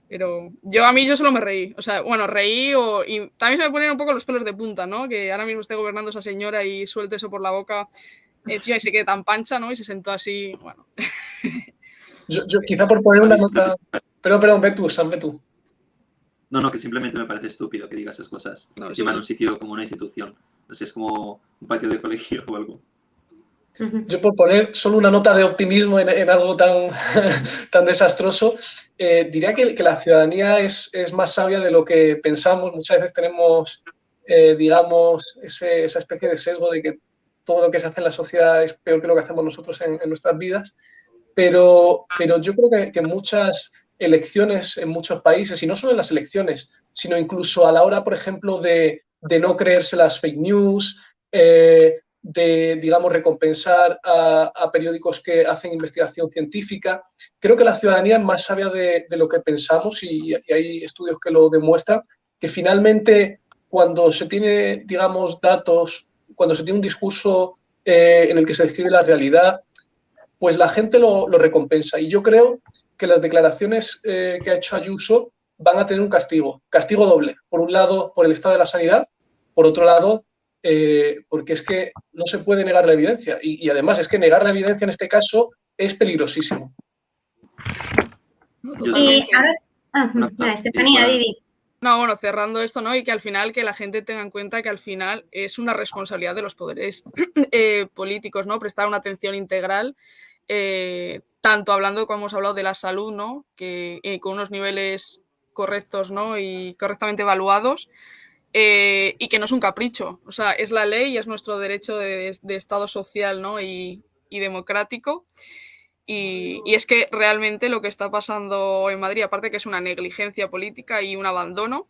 Pero yo solo me reí. O sea, bueno, reí y también se me ponen un poco los pelos de punta, ¿no? Que ahora mismo esté gobernando esa señora y suelte eso por la boca encima y se quede tan pancha, ¿no? Y se sentó así, bueno. Yo quizá por poner una nota... Perdón, ve tú, Sam, ve tú. No, que simplemente me parece estúpido que digas esas cosas. Encima en un sitio como una institución. No sé, es como un patio de colegio o algo. Yo por poner solo una nota de optimismo en algo tan desastroso, diría que la ciudadanía es más sabia de lo que pensamos. Muchas veces tenemos, digamos, esa especie de sesgo de que todo lo que se hace en la sociedad es peor que lo que hacemos nosotros en nuestras vidas. Pero yo creo que muchas elecciones en muchos países, y no solo en las elecciones, sino incluso a la hora, por ejemplo, de no creerse las fake news, de, digamos, recompensar a periódicos que hacen investigación científica. Creo que la ciudadanía es más sabia de lo que pensamos y hay estudios que lo demuestran, que finalmente cuando se tiene, digamos, datos, cuando se tiene un discurso en el que se describe la realidad, pues la gente lo recompensa. Y yo creo que las declaraciones que ha hecho Ayuso van a tener un castigo doble. Por un lado, por el estado de la sanidad, por otro lado, porque es que no se puede negar la evidencia. Y además es que negar la evidencia en este caso es peligrosísimo. Y ahora, Estefanía, Didi. No, bueno, cerrando esto, ¿no? Y que al final, que la gente tenga en cuenta que al final es una responsabilidad de los poderes políticos, ¿no? Prestar una atención integral, tanto hablando, como hemos hablado, de la salud, ¿no? Que con unos niveles correctos, ¿no? Y correctamente evaluados, y que no es un capricho. O sea, es la ley y es nuestro derecho de Estado social, ¿no? Y democrático. Y es que realmente lo que está pasando en Madrid, aparte que es una negligencia política y un abandono,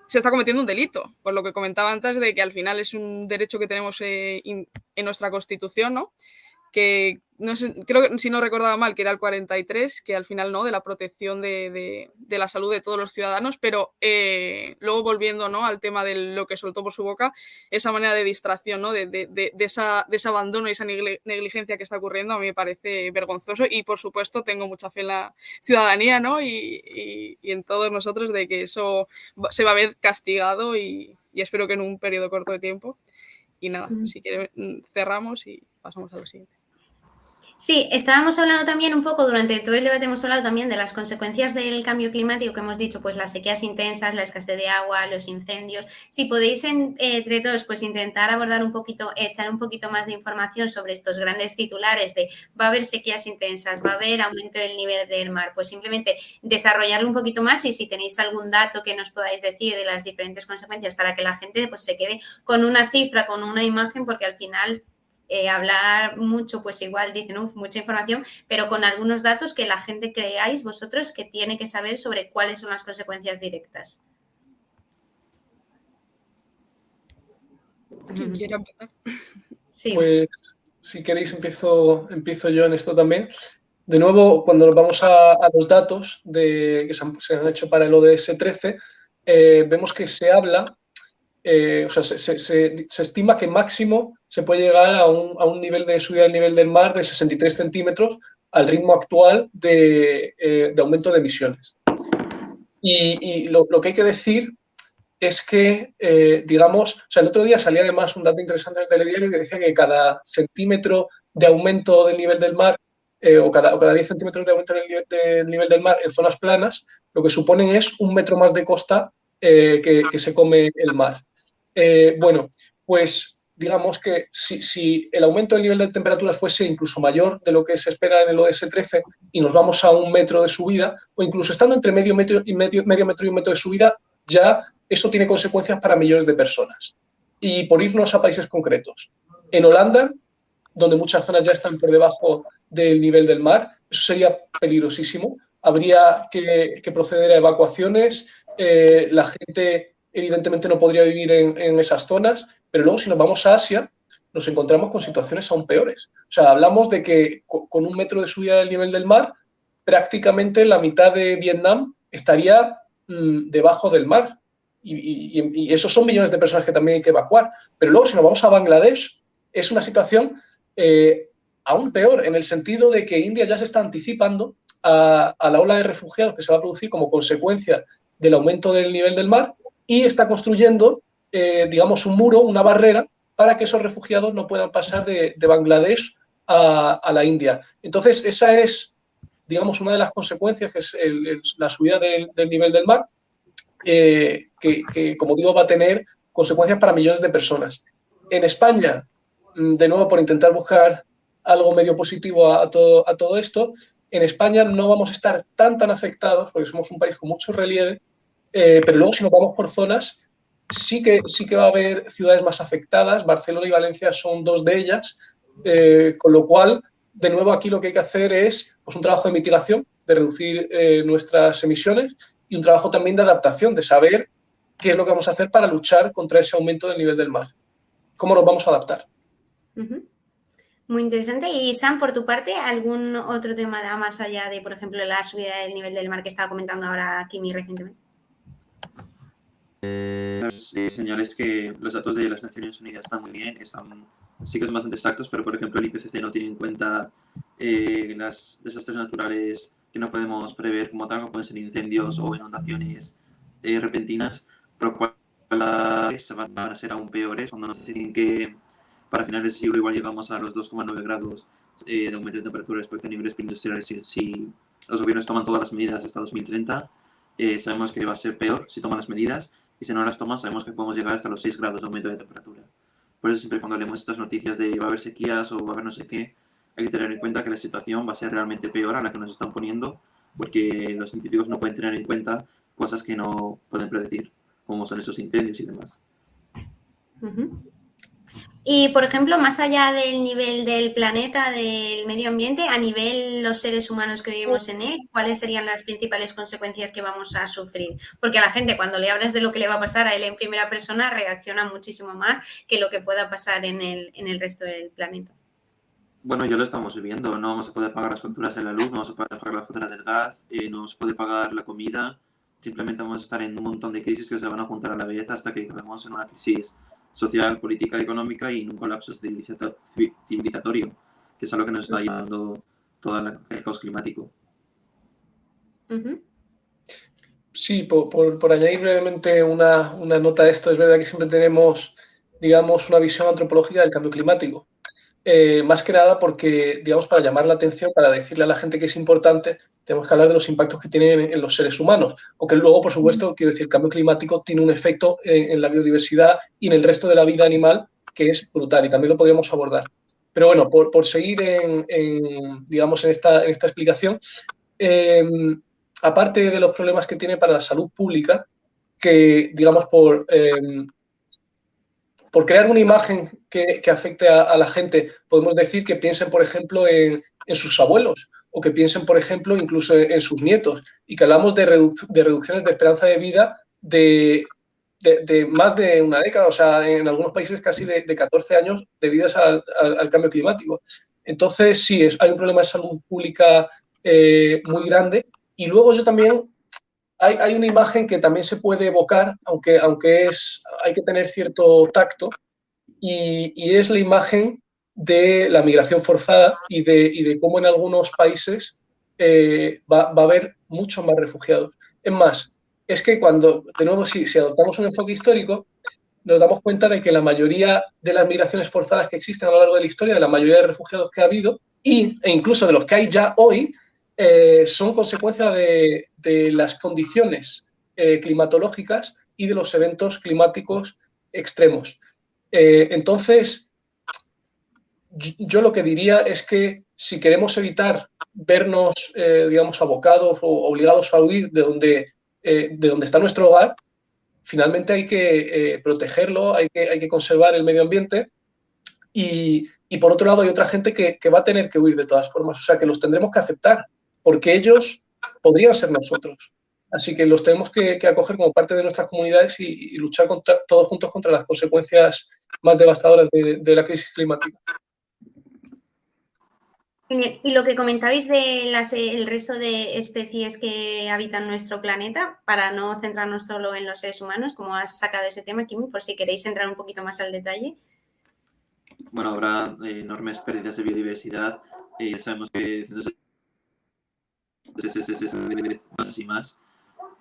se está cometiendo un delito, por lo que comentaba antes de que al final es un derecho que tenemos en nuestra Constitución, ¿no? Que no sé, creo que si no recordaba mal que era el 43, que al final no, de la protección de la salud de todos los ciudadanos, pero luego volviendo, ¿no?, al tema de lo que soltó por su boca, esa manera de distracción, ¿no?, de ese abandono y esa negligencia que está ocurriendo, a mí me parece vergonzoso y por supuesto tengo mucha fe en la ciudadanía, ¿no?, y en todos nosotros de que eso se va a ver castigado y espero que en un periodo corto de tiempo. Y nada, si quieres cerramos y pasamos a lo siguiente. Sí, estábamos hablando también un poco, durante todo el debate hemos hablado también de las consecuencias del cambio climático que hemos dicho, pues las sequías intensas, la escasez de agua, los incendios. Si podéis entre todos pues intentar abordar un poquito, echar un poquito más de información sobre estos grandes titulares de va a haber sequías intensas, va a haber aumento del nivel del mar, pues simplemente desarrollarlo un poquito más y si tenéis algún dato que nos podáis decir de las diferentes consecuencias para que la gente pues se quede con una cifra, con una imagen, porque al final... hablar mucho, pues igual dicen, mucha información, pero con algunos datos que la gente creáis vosotros que tiene que saber sobre cuáles son las consecuencias directas. ¿Quién quiere empezar? Sí. Pues si queréis empiezo yo en esto también. De nuevo, cuando nos vamos a los datos que se han hecho para el ODS 13, vemos que se habla... o sea, se estima que máximo se puede llegar a un nivel de subida del nivel del mar de 63 centímetros al ritmo actual de aumento de emisiones. Y lo que hay que decir es que, digamos, o sea, el otro día salía además un dato interesante en el telediario que decía que cada centímetro de aumento del nivel del mar o cada 10 centímetros de aumento del nivel del mar en zonas planas, lo que suponen es 1 metro más de costa que se come el mar. Bueno, pues digamos que si el aumento del nivel de temperaturas fuese incluso mayor de lo que se espera en el ODS 13 y nos vamos a 1 metro de subida, o incluso estando entre medio metro y 1 metro de subida, ya eso tiene consecuencias para millones de personas. Y por irnos a países concretos. En Holanda, donde muchas zonas ya están por debajo del nivel del mar, eso sería peligrosísimo. Habría que proceder a evacuaciones, la gente evidentemente no podría vivir en esas zonas, pero luego si nos vamos a Asia, nos encontramos con situaciones aún peores. O sea, hablamos de que con 1 metro de subida del nivel del mar, prácticamente la mitad de Vietnam estaría debajo del mar. Y esos son millones de personas que también hay que evacuar. Pero luego, si nos vamos a Bangladesh, es una situación aún peor, en el sentido de que India ya se está anticipando a la ola de refugiados que se va a producir como consecuencia del aumento del nivel del mar y está construyendo, digamos, un muro, una barrera, para que esos refugiados no puedan pasar de Bangladesh a la India. Entonces, esa es, digamos, una de las consecuencias, que es la subida del nivel del mar, que, como digo, va a tener consecuencias para millones de personas. En España, de nuevo, por intentar buscar algo medio positivo a todo esto, en España no vamos a estar tan afectados, porque somos un país con mucho relieve, pero luego si nos vamos por zonas, sí que va a haber ciudades más afectadas. Barcelona y Valencia son 2 de ellas, con lo cual, de nuevo, aquí lo que hay que hacer es pues, un trabajo de mitigación, de reducir nuestras emisiones, y un trabajo también de adaptación, de saber qué es lo que vamos a hacer para luchar contra ese aumento del nivel del mar. ¿Cómo nos vamos a adaptar? Muy interesante. Y Sam, por tu parte, ¿algún otro tema más allá de, por ejemplo, la subida del nivel del mar que estaba comentando ahora Kimi recientemente? Señales que los datos de las Naciones Unidas están muy bien, sí que son bastante exactos, pero por ejemplo el IPCC no tiene en cuenta las desastres naturales que no podemos prever como tal, como pueden ser incendios o inundaciones repentinas, por lo cual van a ser aún peores cuando nos dicen que para finales de siglo igual llegamos a los 2,9 grados de aumento de temperatura respecto a niveles preindustriales. Si los gobiernos toman todas las medidas hasta 2030, sabemos que va a ser peor si toman las medidas, y si no las toman sabemos que podemos llegar hasta los 6 grados de aumento de temperatura. Por eso siempre cuando leemos estas noticias de va a haber sequías o va a haber no sé qué, hay que tener en cuenta que la situación va a ser realmente peor a la que nos están poniendo, porque los científicos no pueden tener en cuenta cosas que no pueden predecir, como son esos incendios y demás. Y, por ejemplo, más allá del nivel del planeta, del medio ambiente, a nivel los seres humanos que vivimos en él, ¿cuáles serían las principales consecuencias que vamos a sufrir? Porque a la gente, cuando le hablas de lo que le va a pasar a él en primera persona, reacciona muchísimo más que lo que pueda pasar en el resto del planeta. Bueno, ya lo estamos viviendo. No vamos a poder pagar las facturas de la luz, no vamos a poder pagar las facturas del gas, no vamos a poder pagar la comida. Simplemente vamos a estar en un montón de crisis que se van a juntar a la vez hasta que acabemos en una crisis social, política, económica y en un colapso civilizatorio, que es a lo que nos está llevando todo el caos climático. Sí, por añadir brevemente una nota a esto, es verdad que siempre tenemos, digamos, una visión antropológica del cambio climático. Más que nada porque, digamos, para llamar la atención, para decirle a la gente que es importante, tenemos que hablar de los impactos que tiene en los seres humanos. Aunque luego, por supuesto, quiero decir, el cambio climático tiene un efecto en la biodiversidad y en el resto de la vida animal que es brutal, y también lo podríamos abordar. Pero bueno, por seguir digamos, en esta explicación, aparte de los problemas que tiene para la salud pública, que, digamos, por crear una imagen que afecte a la gente, podemos decir que piensen, por ejemplo, en sus abuelos, o que piensen, por ejemplo, incluso en sus nietos, y que hablamos de reducciones de esperanza de vida de más de una década, o sea, en algunos países casi de 14 años debidas al cambio climático. Entonces, sí, hay un problema de salud pública muy grande. Y luego yo también... Hay una imagen que también se puede evocar, aunque hay que tener cierto tacto, y es la imagen de la migración forzada y de cómo en algunos países va a haber muchos más refugiados. Es más, es que cuando, de nuevo, si adoptamos un enfoque histórico, nos damos cuenta de que la mayoría de las migraciones forzadas que existen a lo largo de la historia, de la mayoría de refugiados que ha habido, e incluso de los que hay ya hoy, son consecuencia de las condiciones climatológicas y de los eventos climáticos extremos. Entonces, yo lo que diría es que si queremos evitar vernos, digamos, abocados o obligados a huir de donde está nuestro hogar, finalmente hay que protegerlo, hay que conservar el medio ambiente y por otro lado hay otra gente que va a tener que huir de todas formas, o sea que los tendremos que aceptar, porque ellos podrían ser nosotros. Así que los tenemos que acoger como parte de nuestras comunidades y luchar todos juntos contra las consecuencias más devastadoras de la crisis climática. Y lo que comentabais del resto de especies que habitan nuestro planeta, para no centrarnos solo en los seres humanos, como has sacado ese tema, Kimi, por si queréis entrar un poquito más al detalle. Bueno, habrá enormes pérdidas de biodiversidad. Ya sabemos que más y más.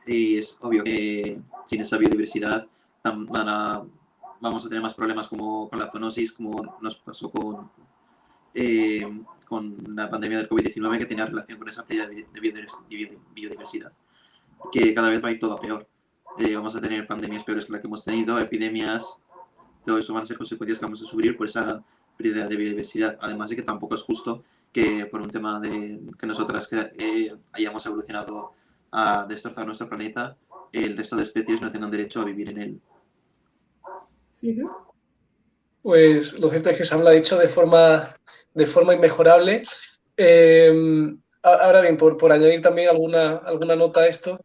Y es obvio que sin esa biodiversidad vamos a tener más problemas como con la zoonosis, como nos pasó con la pandemia del COVID-19, que tenía relación con esa pérdida de biodiversidad, que cada vez va a ir todo a peor. Vamos a tener pandemias peores que las que hemos tenido, epidemias, todo eso van a ser consecuencias que vamos a sufrir por esa pérdida de biodiversidad. Además de que tampoco es justo que por un tema de que nosotras hayamos evolucionado a destrozar nuestro planeta, el resto de especies no tengan derecho a vivir en él. Pues lo cierto es que Sam lo ha dicho de forma inmejorable. Ahora bien, por añadir también alguna nota a esto,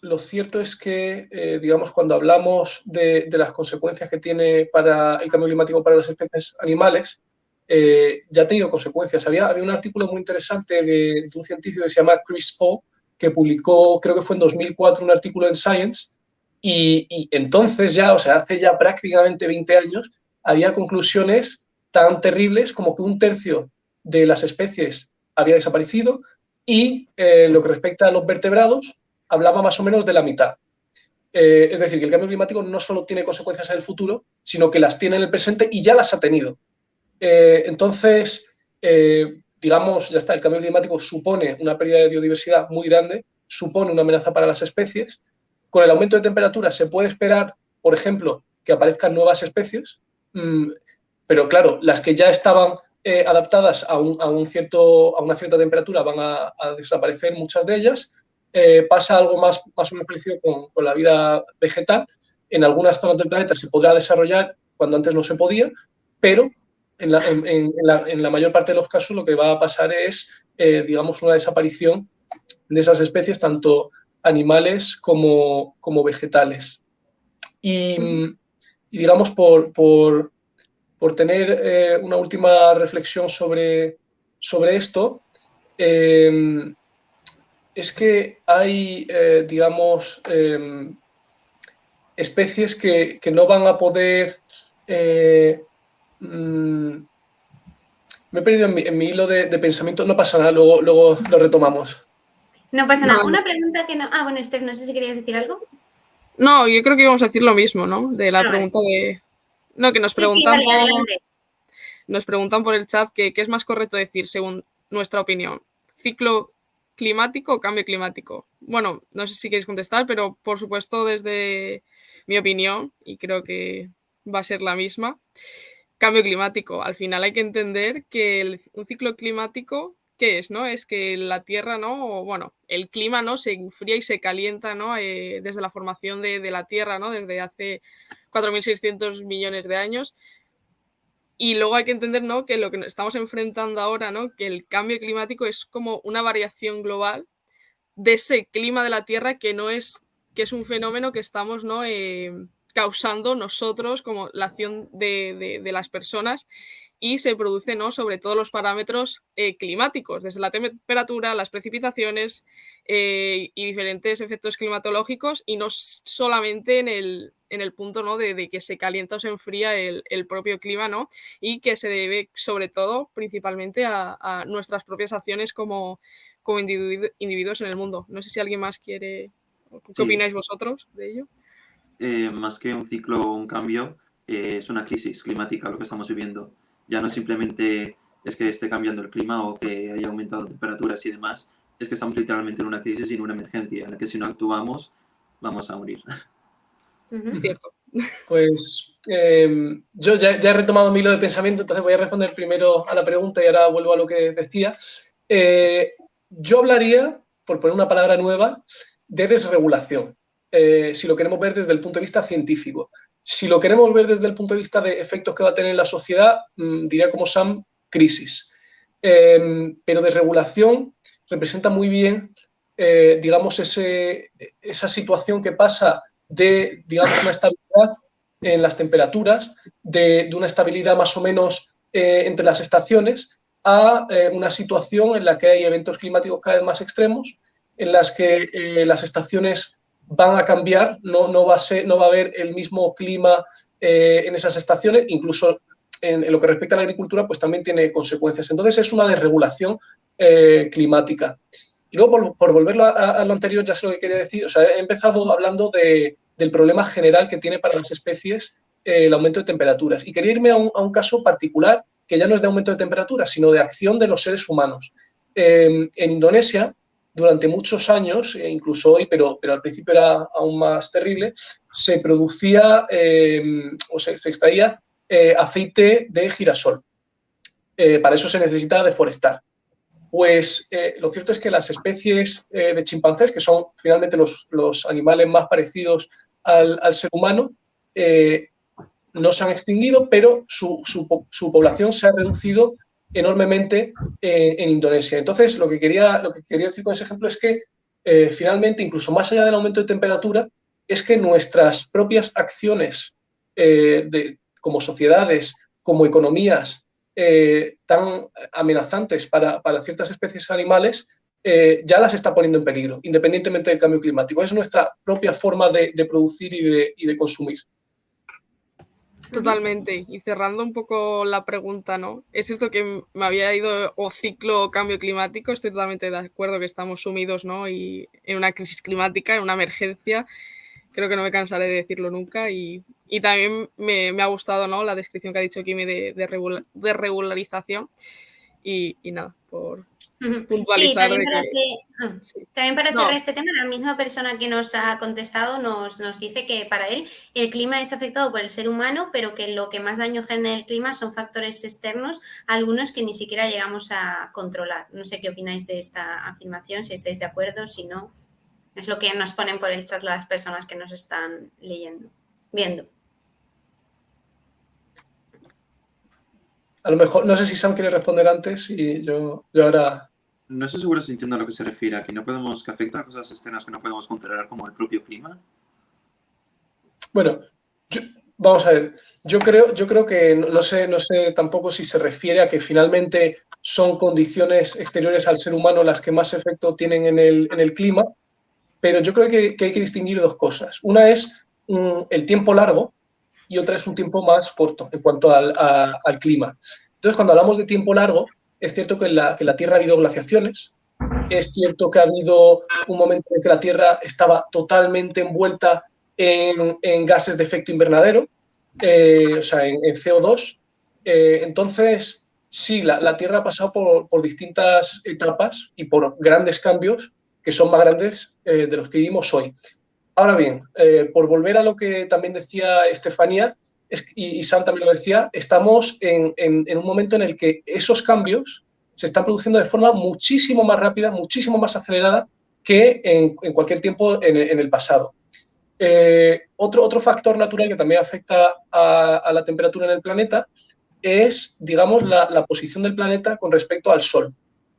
lo cierto es que, digamos, cuando hablamos de las consecuencias que tiene para el cambio climático para las especies animales, ya ha tenido consecuencias. Había un artículo muy interesante de un científico que se llama Chris Paul, que publicó, creo que fue en 2004, un artículo en Science, y entonces ya, o sea, hace ya prácticamente 20 años, había conclusiones tan terribles como que un tercio de las especies había desaparecido y lo que respecta a los vertebrados, hablaba más o menos de la mitad. Es decir, que el cambio climático no solo tiene consecuencias en el futuro, sino que las tiene en el presente y ya las ha tenido. Entonces, digamos, ya está, el cambio climático supone una pérdida de biodiversidad muy grande, supone una amenaza para las especies. Con el aumento de temperatura se puede esperar, por ejemplo, que aparezcan nuevas especies, pero claro, las que ya estaban adaptadas a una cierta temperatura van a desaparecer muchas de ellas. Pasa algo más o menos parecido con la vida vegetal. En algunas zonas del planeta se podrá desarrollar cuando antes no se podía, pero en la mayor parte de los casos lo que va a pasar es, digamos, una desaparición de esas especies, tanto animales como vegetales. Y digamos, por tener una última reflexión sobre esto, es que hay, digamos, especies que no van a poder... me he perdido en mi hilo de pensamiento, no pasa nada, luego lo retomamos. No pasa nada. Una pregunta que no... bueno, Steph, no sé si querías decir algo. No, yo creo que íbamos a decir lo mismo, ¿no? De la pregunta de... No, que nos preguntan... Sí, adelante. Nos preguntan por el chat que qué es más correcto decir, según nuestra opinión. ¿Ciclo climático o cambio climático? Bueno, no sé si queréis contestar, pero por supuesto desde mi opinión, y creo que va a ser la misma, cambio climático. Al final hay que entender que un ciclo climático, ¿qué es? ¿No? Es que la Tierra, ¿no? Bueno, el clima, ¿no? Se enfría y se calienta, ¿no? Desde la formación de la Tierra, ¿no? Desde hace 4.600 millones de años. Y luego hay que entender, ¿no? Que lo que estamos enfrentando ahora, ¿no? Que el cambio climático es como una variación global de ese clima de la Tierra que es un fenómeno que estamos, ¿no? Causando nosotros como la acción de las personas y se produce, ¿no? Sobre todos los parámetros climáticos, desde la temperatura, las precipitaciones y diferentes efectos climatológicos, y no solamente en el punto, ¿no? de que se calienta o se enfría el propio clima, ¿no? Y que se debe sobre todo principalmente a nuestras propias acciones como individuos en el mundo. No sé si alguien más quiere ¿Qué Sí. opináis vosotros de ello? Más que un ciclo o un cambio, es una crisis climática lo que estamos viviendo. Ya no simplemente es que esté cambiando el clima o que haya aumentado temperaturas y demás, es que estamos literalmente en una crisis y en una emergencia en la que si no actuamos vamos a morir. Cierto. Pues yo ya he retomado mi hilo de pensamiento, entonces voy a responder primero a la pregunta y ahora vuelvo a lo que decía. Yo hablaría, por poner una palabra nueva, de desregulación, si lo queremos ver desde el punto de vista científico. Si lo queremos ver desde el punto de vista de efectos que va a tener en la sociedad, diría como Sam, crisis. Pero desregulación representa muy bien, digamos, esa situación que pasa de, digamos, una estabilidad en las temperaturas, de una estabilidad más o menos entre las estaciones, a una situación en la que hay eventos climáticos cada vez más extremos, en las que las estaciones van a cambiar, no va a haber el mismo clima en esas estaciones, incluso en lo que respecta a la agricultura, pues también tiene consecuencias. Entonces es una desregulación climática. Y luego, por volverlo a lo anterior, ya sé lo que quería decir. O sea, he empezado hablando del problema general que tiene para las especies el aumento de temperaturas. Y quería irme a un caso particular que ya no es de aumento de temperaturas, sino de acción de los seres humanos. En Indonesia, durante muchos años, incluso hoy, pero al principio era aún más terrible, se producía o se extraía aceite de girasol. Para eso se necesita deforestar. Pues lo cierto es que las especies de chimpancés, que son finalmente los animales más parecidos al ser humano, no se han extinguido, pero su población se ha reducido enormemente en Indonesia. Entonces, lo que quería decir con ese ejemplo es que finalmente, incluso más allá del aumento de temperatura, es que nuestras propias acciones como sociedades, como economías, tan amenazantes para ciertas especies animales, ya las está poniendo en peligro, independientemente del cambio climático. Es nuestra propia forma de producir y de consumir. Totalmente. Y cerrando un poco la pregunta, ¿no? Es cierto que me había ido o ciclo o cambio climático, estoy totalmente de acuerdo que estamos sumidos, ¿no? Y en una crisis climática, en una emergencia, creo que no me cansaré de decirlo nunca. Y también me ha gustado, ¿no? La descripción que ha dicho Kimi de regularización. Y nada, por puntualizar. Sí, también para cerrar este tema, la misma persona que nos ha contestado nos dice que para él el clima es afectado por el ser humano, pero que lo que más daño genera el clima son factores externos, algunos que ni siquiera llegamos a controlar. No sé qué opináis de esta afirmación, si estáis de acuerdo, si no. Es lo que nos ponen por el chat las personas que nos están viendo. A lo mejor, no sé si Sam quiere responder antes y yo ahora... No estoy seguro si entiendo a lo que se refiere. ¿Que afecta a cosas externas que no podemos controlar, como el propio clima? Bueno, vamos a ver. Yo creo que no sé tampoco si se refiere a que finalmente son condiciones exteriores al ser humano las que más efecto tienen en el clima, pero yo creo que hay que distinguir dos cosas. Una es el tiempo largo y otra es un tiempo más corto en cuanto al clima. Entonces, cuando hablamos de tiempo largo, es cierto que en la Tierra ha habido glaciaciones, es cierto que ha habido un momento en que la Tierra estaba totalmente envuelta en gases de efecto invernadero, o sea, en CO2. Entonces, sí, la Tierra ha pasado por distintas etapas y por grandes cambios que son más grandes de los que vivimos hoy. Ahora bien, por volver a lo que también decía Estefanía, y Sam también lo decía, estamos en un momento en el que esos cambios se están produciendo de forma muchísimo más rápida, muchísimo más acelerada que en cualquier tiempo en el pasado. Otro factor natural que también afecta a la temperatura en el planeta es, digamos, la posición del planeta con respecto al Sol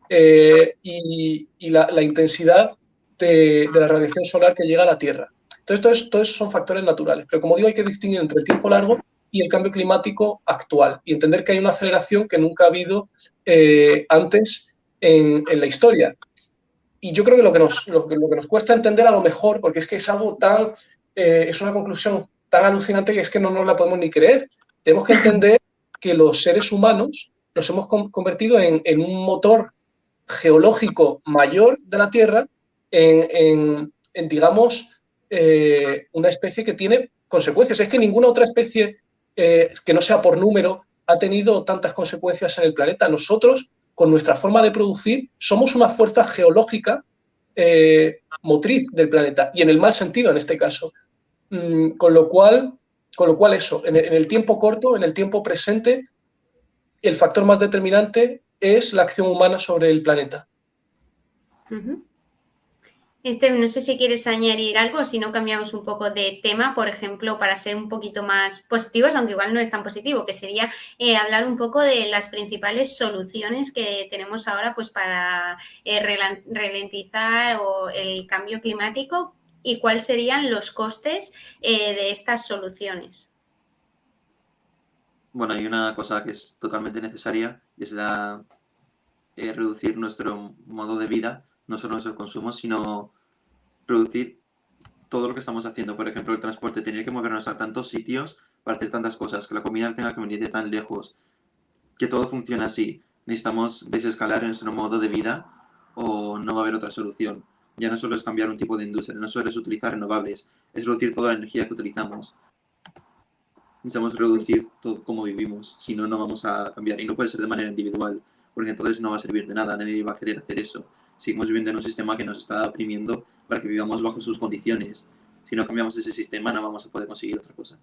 y la intensidad de la radiación solar que llega a la Tierra. Entonces, todos esos son factores naturales. Pero como digo, hay que distinguir entre el tiempo largo y el cambio climático actual y entender que hay una aceleración que nunca ha habido antes en la historia. Y yo creo que lo que nos cuesta entender a lo mejor, porque es que es algo es una conclusión tan alucinante que es que no nos la podemos ni creer. Tenemos que entender que los seres humanos nos hemos convertido en un motor geológico mayor de la Tierra en digamos, una especie que tiene consecuencias. Es que ninguna otra especie que no sea por número ha tenido tantas consecuencias en el planeta. Nosotros, con nuestra forma de producir, somos una fuerza geológica motriz del planeta, y en el mal sentido en este caso. Con lo cual eso, en el tiempo corto, en el tiempo presente, el factor más determinante es la acción humana sobre el planeta. No sé si quieres añadir algo, si no cambiamos un poco de tema, por ejemplo, para ser un poquito más positivos, aunque igual no es tan positivo, que sería hablar un poco de las principales soluciones que tenemos ahora pues para ralentizar el cambio climático y cuáles serían los costes de estas soluciones. Bueno, hay una cosa que es totalmente necesaria, y es reducir nuestro modo de vida, no solo nuestro consumo, sino reducir todo lo que estamos haciendo. Por ejemplo, el transporte, tener que movernos a tantos sitios para hacer tantas cosas, que la comida tenga que venir de tan lejos, que todo funcione así. Necesitamos desescalar en nuestro modo de vida o no va a haber otra solución. Ya no solo es cambiar un tipo de industria, no solo es utilizar renovables, es reducir toda la energía que utilizamos. Necesitamos reducir todo cómo vivimos, si no, no vamos a cambiar. Y no puede ser de manera individual, porque entonces no va a servir de nada, nadie va a querer hacer eso. Seguimos viviendo en un sistema que nos está oprimiendo para que vivamos bajo sus condiciones. Si no cambiamos ese sistema, no vamos a poder conseguir otra cosa.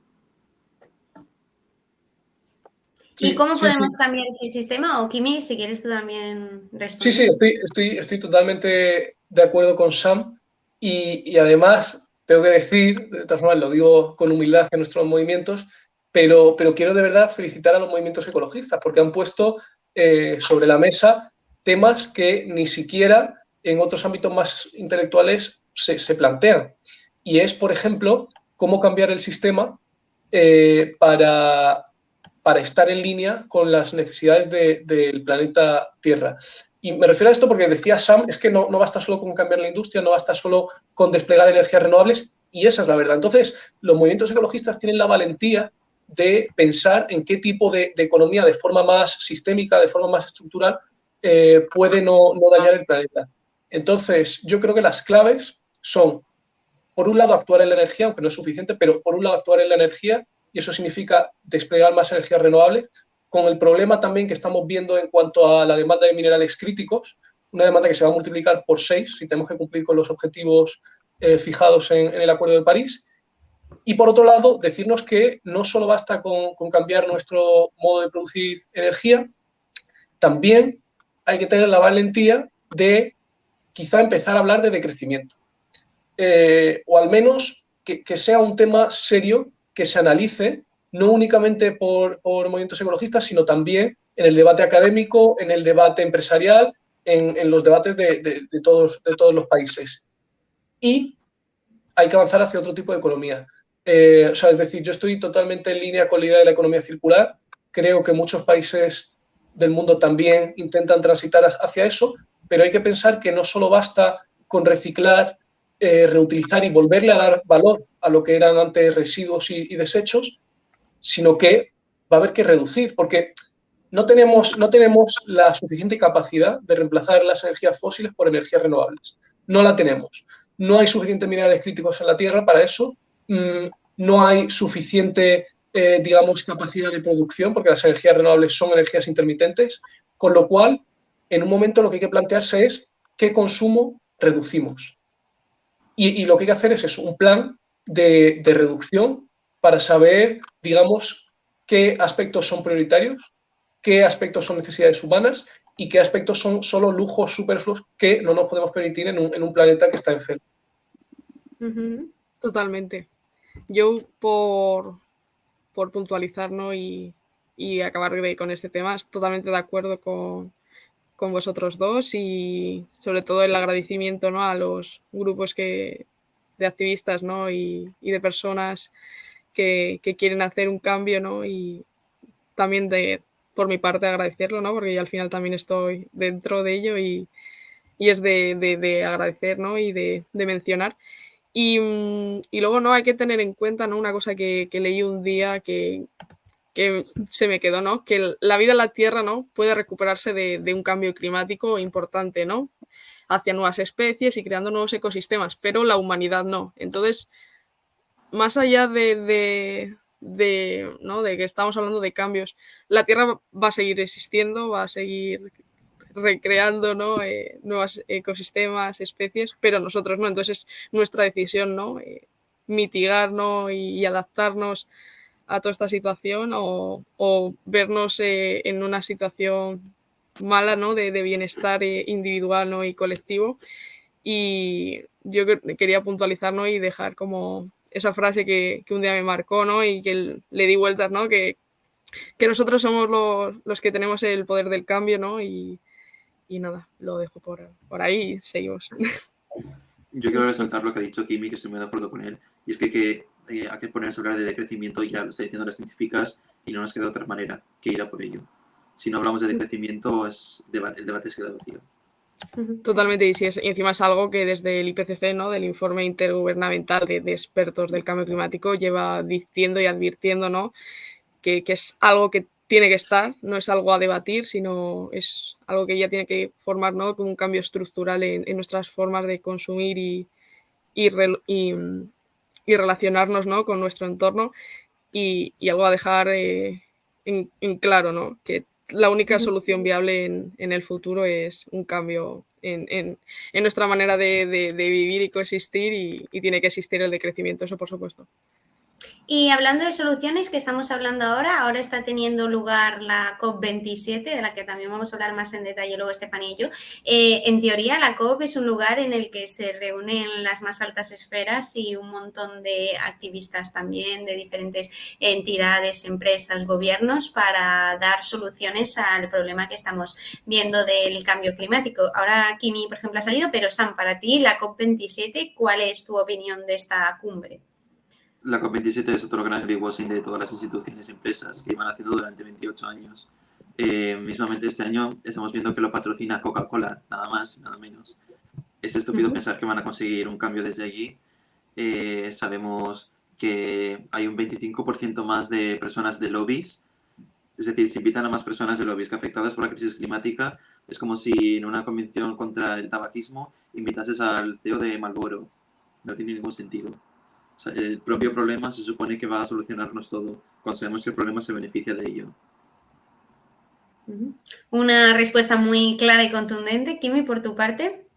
¿Y cómo podemos cambiar ese sistema? O Kimi, si quieres tú también responder. Sí, estoy totalmente de acuerdo con Sam, y además tengo que decir, de todas formas lo digo con humildad hacia nuestros movimientos, pero quiero de verdad felicitar a los movimientos ecologistas porque han puesto sobre la mesa temas que ni siquiera en otros ámbitos más intelectuales se plantean. Y es, por ejemplo, cómo cambiar el sistema para estar en línea con las necesidades del planeta Tierra. Y me refiero a esto porque decía Sam, es que no basta solo con cambiar la industria, no basta solo con desplegar energías renovables, y esa es la verdad. Entonces, los movimientos ecologistas tienen la valentía de pensar en qué tipo de economía, de forma más sistémica, de forma más estructural, puede no dañar el planeta. Entonces, yo creo que las claves son, por un lado, actuar en la energía, aunque no es suficiente, pero por un lado actuar en la energía, y eso significa desplegar más energías renovables, con el problema también que estamos viendo en cuanto a la demanda de minerales críticos, una demanda que se va a multiplicar por 6 si tenemos que cumplir con los objetivos fijados en el Acuerdo de París. Y por otro lado, decirnos que no solo basta con cambiar nuestro modo de producir energía, también hay que tener la valentía de quizá empezar a hablar de decrecimiento. O al menos que sea un tema serio que se analice, no únicamente por movimientos ecologistas, sino también en el debate académico, en el debate empresarial, en los debates de todos los países. Y hay que avanzar hacia otro tipo de economía. Es decir, yo estoy totalmente en línea con la idea de la economía circular. Creo que muchos países del mundo también intentan transitar hacia eso, pero hay que pensar que no solo basta con reciclar, reutilizar y volverle a dar valor a lo que eran antes residuos y desechos, sino que va a haber que reducir, porque no tenemos la suficiente capacidad de reemplazar las energías fósiles por energías renovables. No la tenemos. No hay suficientes minerales críticos en la Tierra para eso. No hay suficiente, capacidad de producción, porque las energías renovables son energías intermitentes, con lo cual, en un momento lo que hay que plantearse es qué consumo reducimos. Y lo que hay que hacer es eso, un plan de reducción para saber, qué aspectos son prioritarios, qué aspectos son necesidades humanas y qué aspectos son solo lujos superfluos que no nos podemos permitir en un planeta que está enfermo. Totalmente. Yo, por puntualizar, ¿no? y acabar con este tema, estoy totalmente de acuerdo con vosotros dos, y sobre todo el agradecimiento, ¿no? a los grupos de activistas, ¿no? y de personas que quieren hacer un cambio, ¿no? Y también por mi parte agradecerlo, ¿no? Porque yo al final también estoy dentro de ello, y es de agradecer, ¿no? y de mencionar. Y luego, ¿no? Hay que tener en cuenta, ¿no? Una cosa que leí un día que se me quedó, ¿no? Que la vida en la Tierra, ¿no? puede recuperarse de un cambio climático importante, ¿no? hacia nuevas especies y creando nuevos ecosistemas, pero la humanidad no. Entonces, más allá de que estamos hablando de cambios, la Tierra va a seguir existiendo, va a seguir recreando, ¿no? Nuevos ecosistemas, especies, pero nosotros no. Entonces es nuestra decisión, ¿no? Mitigar, ¿no? y adaptarnos a toda esta situación o vernos en una situación mala, ¿no? de bienestar individual, ¿no? y colectivo. Y yo quería puntualizar, ¿no? y dejar como esa frase que un día me marcó, ¿no? y que le di vueltas, ¿no? que nosotros somos los que tenemos el poder del cambio, ¿no? y nada, lo dejo por ahí y seguimos. Yo quiero resaltar lo que ha dicho Kimi, que estoy muy de acuerdo con él, y es que hay que ponerse a hablar de decrecimiento, ya lo están diciendo las científicas, y no nos queda otra manera que ir a por ello. Si no hablamos de decrecimiento, el debate se queda vacío. Totalmente, y encima es algo que desde el IPCC, ¿no? del Informe Intergubernamental de Expertos del Cambio Climático, lleva diciendo y advirtiendo, ¿no? que es algo que tiene que estar, no es algo a debatir, sino es algo que ya tiene que formar, ¿no? como un cambio estructural en nuestras formas de consumir y relacionarnos, ¿no? con nuestro entorno, y algo a dejar en claro, ¿no? que la única solución viable en el futuro es un cambio en nuestra manera de vivir y coexistir, y tiene que existir el decrecimiento, eso por supuesto. Y hablando de soluciones que estamos hablando ahora está teniendo lugar la COP27, de la que también vamos a hablar más en detalle luego Estefanía y yo. En teoría, la COP es un lugar en el que se reúnen las más altas esferas y un montón de activistas también, de diferentes entidades, empresas, gobiernos, para dar soluciones al problema que estamos viendo del cambio climático. Ahora Kimi, por ejemplo, ha salido, pero Sam, para ti, la COP27, ¿cuál es tu opinión de esta cumbre? La COP27 es otro gran greenwashing de todas las instituciones y empresas que iban haciendo durante 28 años. Mismamente este año estamos viendo que lo patrocina Coca-Cola, nada más y nada menos. Es estúpido pensar que van a conseguir un cambio desde allí. Sabemos que hay un 25% más de personas de lobbies. Es decir, si invitan a más personas de lobbies que afectadas por la crisis climática, es como si en una convención contra el tabaquismo invitases al CEO de Marlboro. No tiene ningún sentido. O sea, el propio problema se supone que va a solucionarnos todo, cuando sabemos que el problema se beneficia de ello. Una respuesta muy clara y contundente. Kimi, por tu parte.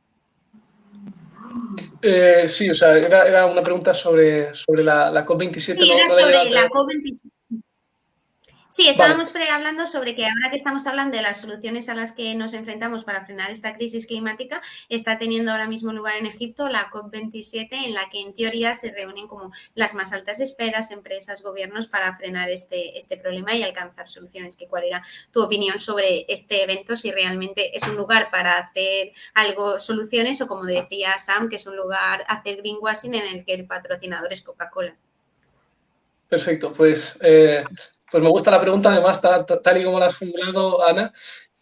Sí, o sea, era una pregunta sobre la COP27. Sí, era sobre la COP27. Sí, estábamos hablando sobre que ahora que estamos hablando de las soluciones a las que nos enfrentamos para frenar esta crisis climática, está teniendo ahora mismo lugar en Egipto la COP27, en la que en teoría se reúnen como las más altas esferas, empresas, gobiernos, para frenar este problema y alcanzar soluciones. ¿Cuál era tu opinión sobre este evento? Si realmente es un lugar para hacer algo, soluciones, o como decía Sam, que es un lugar a hacer greenwashing en el que el patrocinador es Coca-Cola. Perfecto, pues me gusta la pregunta, además, tal y como la has formulado, Ana.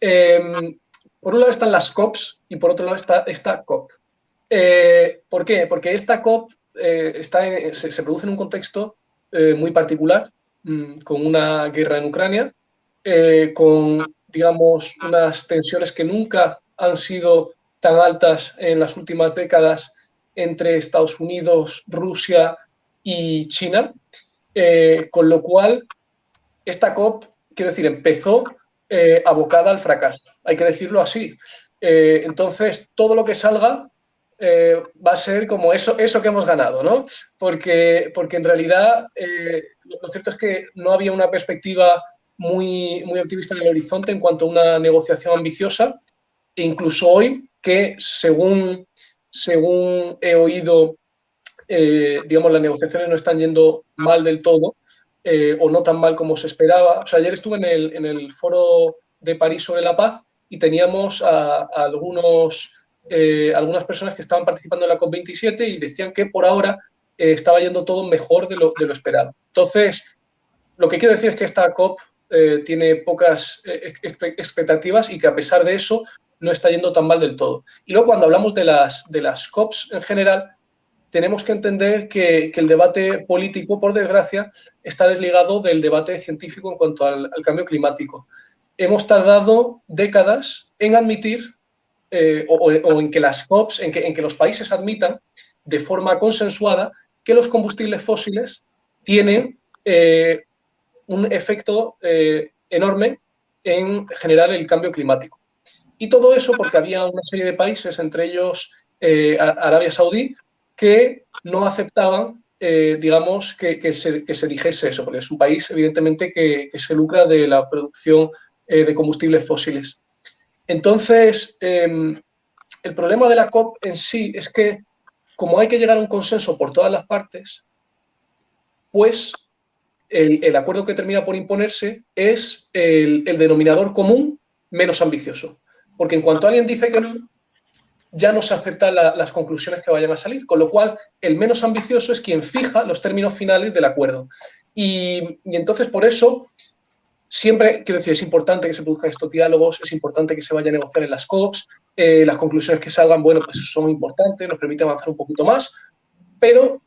Por un lado están las COPs y por otro lado está esta COP. ¿Por qué? Porque esta COP se produce en un contexto muy particular, con una guerra en Ucrania, con, digamos, unas tensiones que nunca han sido tan altas en las últimas décadas entre Estados Unidos, Rusia y China. Con lo cual, esta COP, quiero decir, empezó abocada al fracaso, hay que decirlo así. Entonces, todo lo que salga va a ser como eso que hemos ganado, ¿no? Porque en realidad lo cierto es que no había una perspectiva muy, muy optimista en el horizonte en cuanto a una negociación ambiciosa, e incluso hoy, que según he oído, digamos, las negociaciones no están yendo mal del todo, o no tan mal como se esperaba. O sea, ayer estuve en el foro de París sobre la paz y teníamos a algunas personas que estaban participando en la COP27 y decían que por ahora estaba yendo todo mejor de lo esperado. Entonces, lo que quiero decir es que esta COP tiene pocas expectativas y que a pesar de eso no está yendo tan mal del todo. Y luego, cuando hablamos de las COPs en general, tenemos que entender que el debate político, por desgracia, está desligado del debate científico en cuanto al cambio climático. Hemos tardado décadas en admitir o en que las COPs, en que los países admitan de forma consensuada que los combustibles fósiles tienen un efecto enorme en generar el cambio climático. Y todo eso porque había una serie de países, entre ellos Arabia Saudí, que no aceptaban, digamos, que se dijese eso, porque es un país, evidentemente, que se lucra de la producción de combustibles fósiles. Entonces, el problema de la COP en sí es que, como hay que llegar a un consenso por todas las partes, pues el acuerdo que termina por imponerse es el denominador común menos ambicioso. Porque en cuanto alguien dice que no, ya no se aceptan las conclusiones que vayan a salir, con lo cual el menos ambicioso es quien fija los términos finales del acuerdo. Y entonces por eso siempre, quiero decir, es importante que se produzcan estos diálogos, es importante que se vaya a negociar en las COPs, las conclusiones que salgan, bueno, pues son importantes, nos permite avanzar un poquito más, pero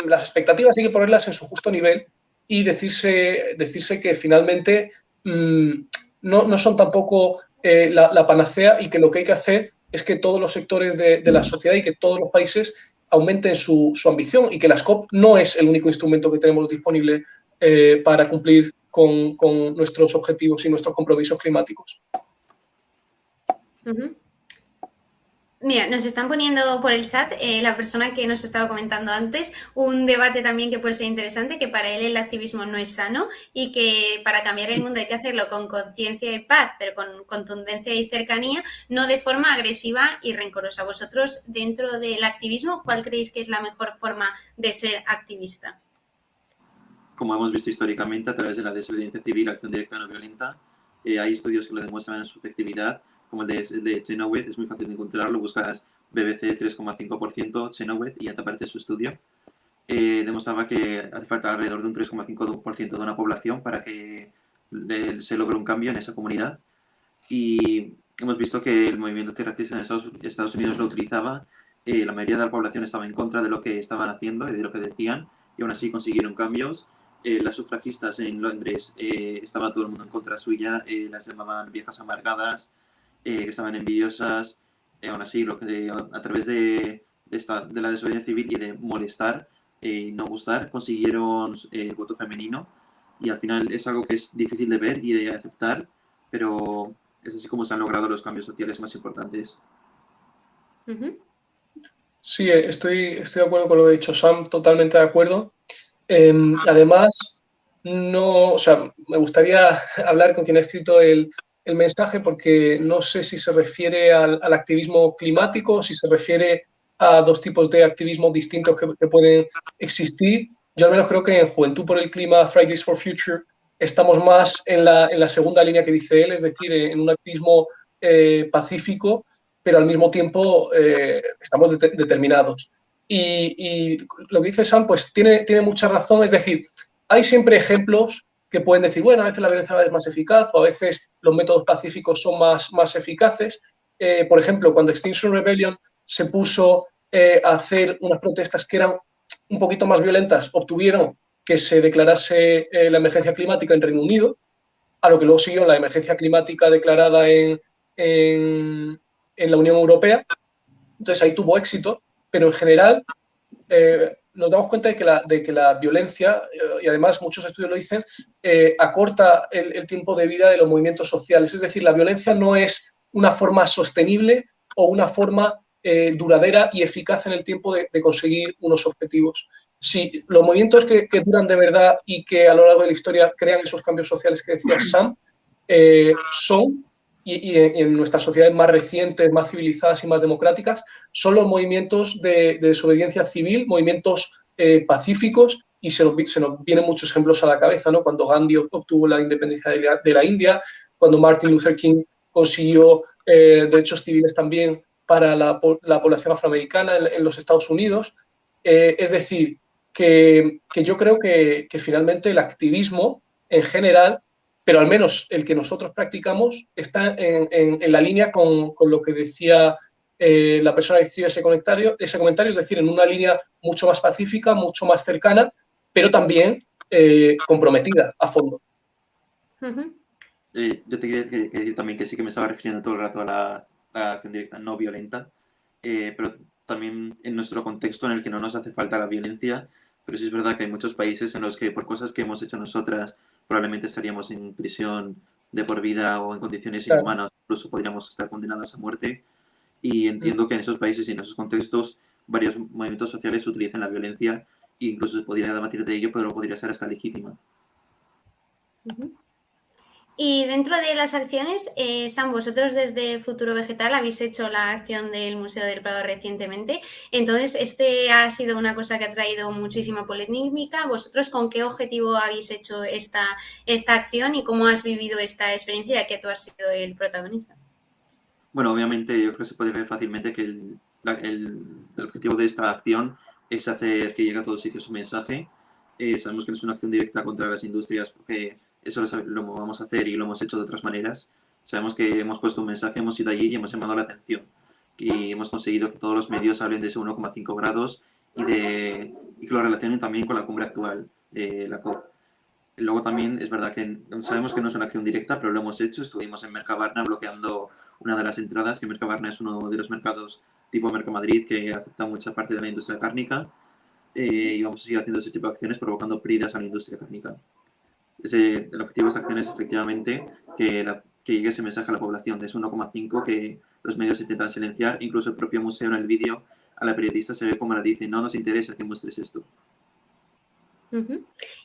las expectativas hay que ponerlas en su justo nivel y decirse que finalmente no son tampoco la panacea y que lo que hay que hacer es que todos los sectores de la sociedad y que todos los países aumenten su ambición y que las COP no es el único instrumento que tenemos disponible para cumplir con nuestros objetivos y nuestros compromisos climáticos. Mira, nos están poniendo por el chat la persona que nos estaba comentando antes un debate también que puede ser interesante, que para él el activismo no es sano y que para cambiar el mundo hay que hacerlo con conciencia y paz, pero con contundencia y cercanía, no de forma agresiva y rencorosa. Vosotros, dentro del activismo, ¿cuál creéis que es la mejor forma de ser activista? Como hemos visto históricamente a través de la desobediencia civil, acción directa no violenta, hay estudios que lo demuestran en su efectividad, como el de Chenoweth, es muy fácil de encontrarlo, buscas BBC 3,5% Chenoweth y ya te aparece su estudio. Demostraba que hace falta alrededor de un 3,5% de una población para que se logre un cambio en esa comunidad. Y hemos visto que el movimiento antirracista en Estados Unidos lo utilizaba, la mayoría de la población estaba en contra de lo que estaban haciendo y de lo que decían, y aún así consiguieron cambios. Las sufragistas en Londres estaba todo el mundo en contra suya, las llamaban viejas amargadas, que estaban envidiosas, aún así a través de la desobediencia civil y de molestar, no gustar, consiguieron voto femenino, y al final es algo que es difícil de ver y de aceptar, pero es así como se han logrado los cambios sociales más importantes. Sí, estoy de acuerdo con lo que ha dicho Sam, totalmente de acuerdo. Además, me gustaría hablar con quien ha escrito el mensaje porque no sé si se refiere al activismo climático, si se refiere a dos tipos de activismo distintos que pueden existir. Yo al menos creo que en Juventud por el Clima, Fridays for Future, estamos más en la segunda línea que dice él, es decir, en un activismo pacífico, pero al mismo tiempo estamos determinados. Y lo que dice Sam, pues tiene mucha razón, es decir, hay siempre ejemplos que pueden decir, bueno, a veces la violencia es más eficaz o a veces los métodos pacíficos son más eficaces. Por ejemplo, cuando Extinction Rebellion se puso a hacer unas protestas que eran un poquito más violentas, obtuvieron que se declarase la emergencia climática en Reino Unido, a lo que luego siguió la emergencia climática declarada en la Unión Europea. Entonces ahí tuvo éxito, pero en general nos damos cuenta de que la violencia, y además muchos estudios lo dicen, acorta el tiempo de vida de los movimientos sociales. Es decir, la violencia no es una forma sostenible o una forma duradera y eficaz en el tiempo de conseguir unos objetivos. Si los movimientos que duran de verdad y que a lo largo de la historia crean esos cambios sociales que decía Sam, son, y en nuestras sociedades más recientes, más civilizadas y más democráticas, son los movimientos de desobediencia civil, movimientos pacíficos, y se nos vienen muchos ejemplos a la cabeza, ¿no? Cuando Gandhi obtuvo la independencia de la India, cuando Martin Luther King consiguió derechos civiles también para la población afroamericana en los Estados Unidos. Es decir, que yo creo que finalmente el activismo en general, pero al menos el que nosotros practicamos, está en la línea con lo que decía la persona que escribe ese comentario, es decir, en una línea mucho más pacífica, mucho más cercana, pero también comprometida a fondo. Yo te quería decir también que sí que me estaba refiriendo todo el rato a la la acción directa no violenta, pero también en nuestro contexto en el que no nos hace falta la violencia, pero sí es verdad que hay muchos países en los que por cosas que hemos hecho nosotras probablemente estaríamos en prisión de por vida o en condiciones Claro. inhumanas, incluso podríamos estar condenados a muerte. Y entiendo que en esos países y en esos contextos varios movimientos sociales utilizan la violencia e incluso se podría debatir de ello, pero podría ser hasta legítima. Y dentro de las acciones, Sam, vosotros desde Futuro Vegetal habéis hecho la acción del Museo del Prado recientemente. Entonces, este ha sido una cosa que ha traído muchísima polémica. ¿Vosotros con qué objetivo habéis hecho esta acción y cómo has vivido esta experiencia, ya que tú has sido el protagonista? Bueno, obviamente yo creo que se puede ver fácilmente que el objetivo de esta acción es hacer que llegue a todos sitios un mensaje. Sabemos que no es una acción directa contra las industrias porque eso lo vamos a hacer y lo hemos hecho de otras maneras. Sabemos que hemos puesto un mensaje, hemos ido allí y hemos llamado la atención. Y hemos conseguido que todos los medios hablen de ese 1,5 grados y que lo relacionen también con la cumbre actual, la COP. Luego también es verdad que sabemos que no es una acción directa, pero lo hemos hecho. Estuvimos en Mercabarna bloqueando una de las entradas, que Mercabarna es uno de los mercados tipo Mercamadrid que afecta a mucha parte de la industria cárnica. Y vamos a seguir haciendo ese tipo de acciones provocando pérdidas a la industria cárnica. El objetivo de esta acción es efectivamente que llegue ese mensaje a la población de ese 1,5 que los medios intentan silenciar. Incluso el propio museo en el vídeo a la periodista se ve como la dice, no nos interesa que muestres esto.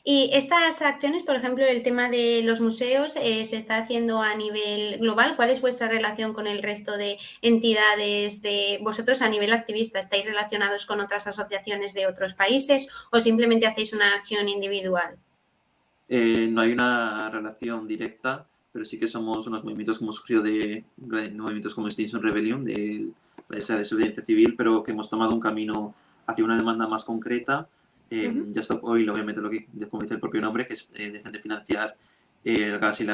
Y estas acciones, por ejemplo, el tema de los museos se está haciendo a nivel global. ¿Cuál es vuestra relación con el resto de entidades de vosotros a nivel activista? ¿Estáis relacionados con otras asociaciones de otros países o simplemente hacéis una acción individual? No hay una relación directa, pero sí que somos unos movimientos que hemos surgido de movimientos como Extinction Rebellion, de esa desobediencia civil, pero que hemos tomado un camino hacia una demanda más concreta. Ya Stop Oil, obviamente, como dice el propio nombre, que es dejen de financiar el gas y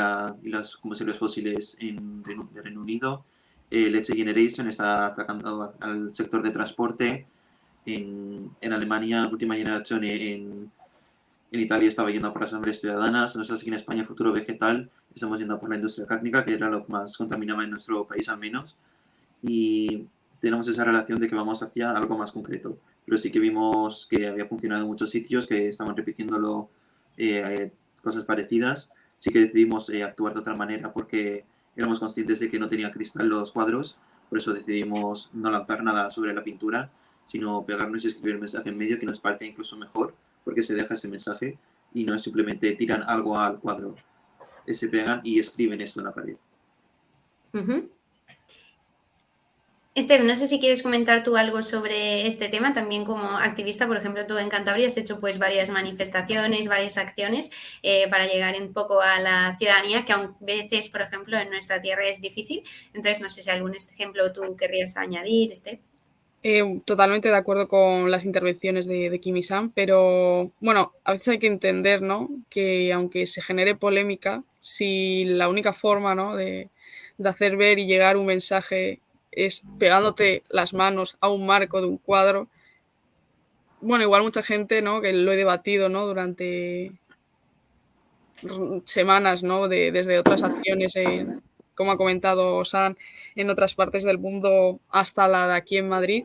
los combustibles fósiles de Reino Unido. Let's Generation está atacando al sector de transporte. En Alemania, Última Generación en Italia estaba yendo por las asambleas ciudadanas. Nosotros aquí en España, Futuro Vegetal, estamos yendo por la industria cárnica, que era lo que más contaminaba en nuestro país al menos. Y tenemos esa relación de que vamos hacia algo más concreto. Pero sí que vimos que había funcionado en muchos sitios, que estaban repitiéndolo cosas parecidas. Sí que decidimos actuar de otra manera porque éramos conscientes de que no tenía cristal los cuadros. Por eso decidimos no lanzar nada sobre la pintura, sino pegarnos y escribir el mensaje en medio, que nos parece incluso mejor porque se deja ese mensaje y no es simplemente tiran algo al cuadro. Se pegan y escriben esto en la pared. Esteve, no sé si quieres comentar tú algo sobre este tema, también como activista. Por ejemplo, tú en Cantabria has hecho pues varias manifestaciones, varias acciones para llegar un poco a la ciudadanía, que a veces, por ejemplo, en nuestra tierra es difícil. Entonces, no sé si algún ejemplo tú querrías añadir, Esteve. Totalmente de acuerdo con las intervenciones de Kim y Sam, pero bueno, a veces hay que entender, ¿no?, que aunque se genere polémica, si la única forma, ¿no?, de hacer ver y llegar un mensaje es pegándote las manos a un marco de un cuadro, bueno, igual mucha gente, ¿no?, que lo he debatido, ¿no?, durante semanas, ¿no?, desde otras acciones, como ha comentado Sam, en otras partes del mundo hasta la de aquí en Madrid.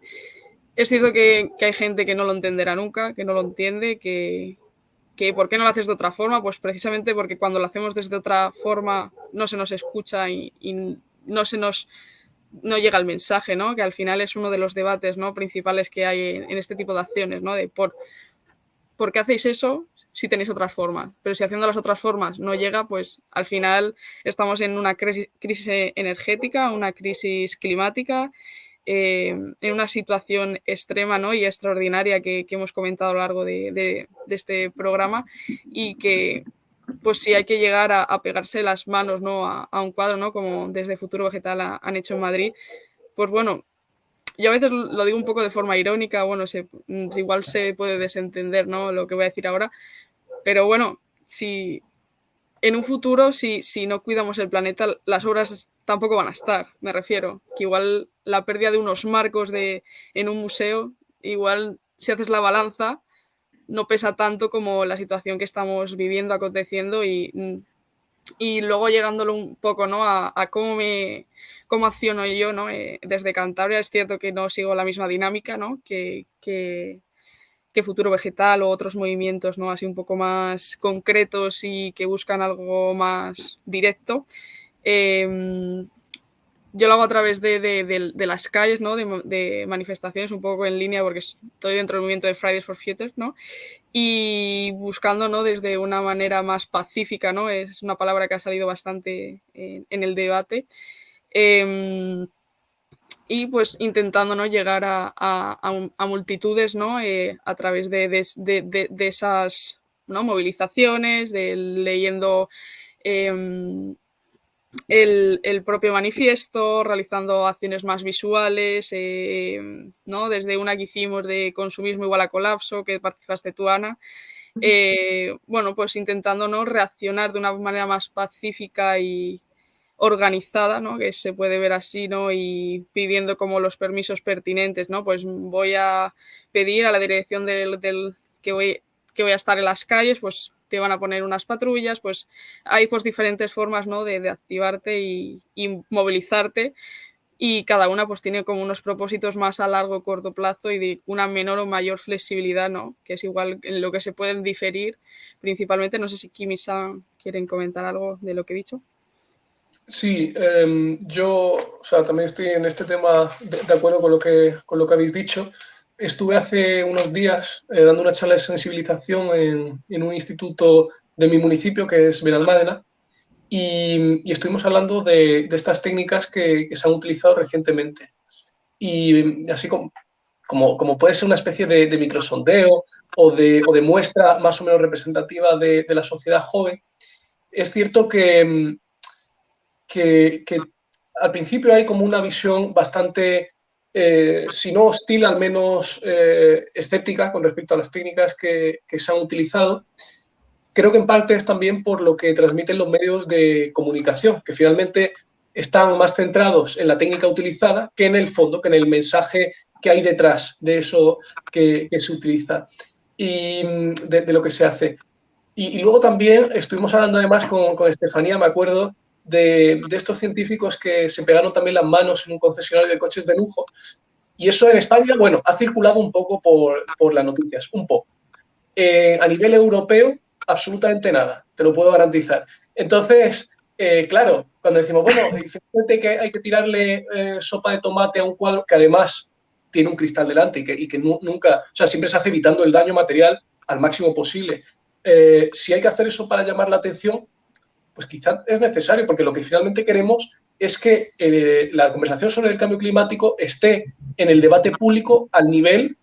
Es cierto que hay gente que no lo entenderá nunca, que no lo entiende, que ¿por qué no lo haces de otra forma? Pues precisamente porque cuando lo hacemos desde otra forma no se nos escucha y no llega el mensaje, ¿no? Que al final es uno de los debates, ¿no?, principales que hay en este tipo de acciones, ¿no? De ¿por qué hacéis eso si tenéis otras formas? Pero si haciendo las otras formas no llega, pues al final estamos en una crisis energética, una crisis climática, en una situación extrema, ¿no?, y extraordinaria que hemos comentado a lo largo de este programa, y que pues sí hay que llegar a pegarse las manos, ¿no?, a un cuadro, ¿no?, como desde Futuro Vegetal han hecho en Madrid. Pues bueno, yo a veces lo digo un poco de forma irónica, bueno, igual se puede desentender, ¿no?, lo que voy a decir ahora, pero bueno, si en un futuro, si no cuidamos el planeta, las obras tampoco van a estar, me refiero. Que igual la pérdida de unos marcos en un museo, igual si haces la balanza, no pesa tanto como la situación que estamos viviendo, aconteciendo, y Y luego llegándolo un poco, ¿no?, a cómo acciono yo, ¿no? Desde Cantabria es cierto que no sigo la misma dinámica, ¿no?, que Futuro Vegetal o otros movimientos, ¿no?, así un poco más concretos y que buscan algo más directo. Yo lo hago a través de las calles, ¿no?, de manifestaciones, un poco en línea, porque estoy dentro del movimiento de Fridays for Future, ¿no?, y buscando, ¿no?, desde una manera más pacífica, ¿no?, es una palabra que ha salido bastante en el debate, y pues intentando, ¿no?, llegar a multitudes, ¿no?, a través de esas, ¿no?, movilizaciones, leyendo el propio manifiesto, realizando acciones más visuales, ¿no?, desde una que hicimos de consumismo igual a colapso, que participaste tú, Ana. Bueno, pues intentando, ¿no?, reaccionar de una manera más pacífica y organizada, ¿no?, que se puede ver así, ¿no?, y pidiendo como los permisos pertinentes, ¿no? Pues voy a pedir a la dirección del que voy a estar en las calles, pues te van a poner unas patrullas, pues hay pues diferentes formas, ¿no?, de activarte y movilizarte, y cada una pues tiene como unos propósitos más a largo o corto plazo y de una menor o mayor flexibilidad, ¿no?, que es igual en lo que se pueden diferir principalmente. No sé si Kim y Sam quieren comentar algo de lo que he dicho. Sí, yo, o sea, también estoy en este tema de acuerdo con lo que habéis dicho. Estuve hace unos días dando una charla de sensibilización en un instituto de mi municipio, que es Benalmádena, y estuvimos hablando de estas técnicas que se han utilizado recientemente. Y así como puede ser una especie de microsondeo o de muestra más o menos representativa de la sociedad joven, es cierto que al principio hay como una visión bastante, si no hostil, al menos escéptica con respecto a las técnicas que se han utilizado. Creo que en parte es también por lo que transmiten los medios de comunicación, que finalmente están más centrados en la técnica utilizada que en el fondo, que en el mensaje que hay detrás de eso que se utiliza y de lo que se hace. Y luego también estuvimos hablando además con Estefanía, me acuerdo, de estos científicos que se pegaron también las manos en un concesionario de coches de lujo. Y eso en España, bueno, ha circulado un poco por las noticias, un poco. A nivel europeo, absolutamente nada, te lo puedo garantizar. Entonces, claro, cuando decimos, bueno, que hay que tirarle sopa de tomate a un cuadro que además tiene un cristal delante y que nunca, o sea, siempre se hace evitando el daño material al máximo posible. Si hay que hacer eso para llamar la atención, pues quizás es necesario, porque lo que finalmente queremos es que la conversación sobre el cambio climático esté en el debate público al nivel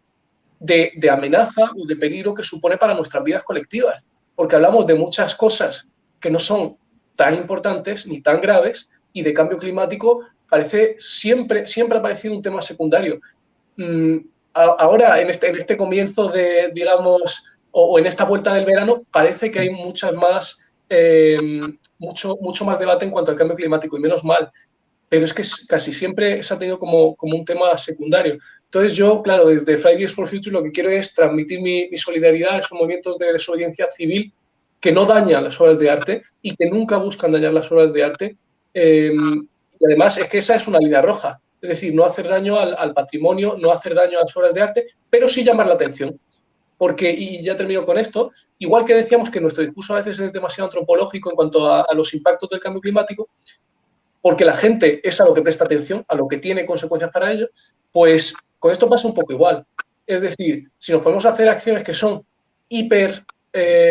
de amenaza o de peligro que supone para nuestras vidas colectivas, porque hablamos de muchas cosas que no son tan importantes ni tan graves, y de cambio climático siempre ha parecido un tema secundario. Ahora, en este comienzo de, digamos, o en esta vuelta del verano, parece que hay mucho más debate en cuanto al cambio climático, y menos mal, pero es que casi siempre se ha tenido como un tema secundario. Entonces yo, claro, desde Fridays for Future lo que quiero es transmitir mi solidaridad a esos movimientos de desobediencia civil que no dañan las obras de arte y que nunca buscan dañar las obras de arte. Y además es que esa es una línea roja, es decir, no hacer daño al patrimonio, no hacer daño a las obras de arte, pero sí llamar la atención. Porque, y ya termino con esto, igual que decíamos que nuestro discurso a veces es demasiado antropológico en cuanto a los impactos del cambio climático, porque la gente es a lo que presta atención, a lo que tiene consecuencias para ello, pues con esto pasa un poco igual. Es decir, si nos podemos hacer acciones que son hiper,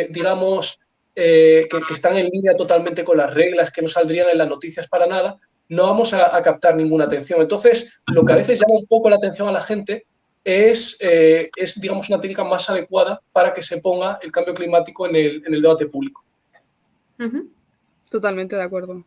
digamos, que están en línea totalmente con las reglas, que no saldrían en las noticias para nada, no vamos a captar ninguna atención. Entonces, lo que a veces llama un poco la atención a la gente es digamos, una técnica más adecuada para que se ponga el cambio climático en el debate público. Totalmente de acuerdo.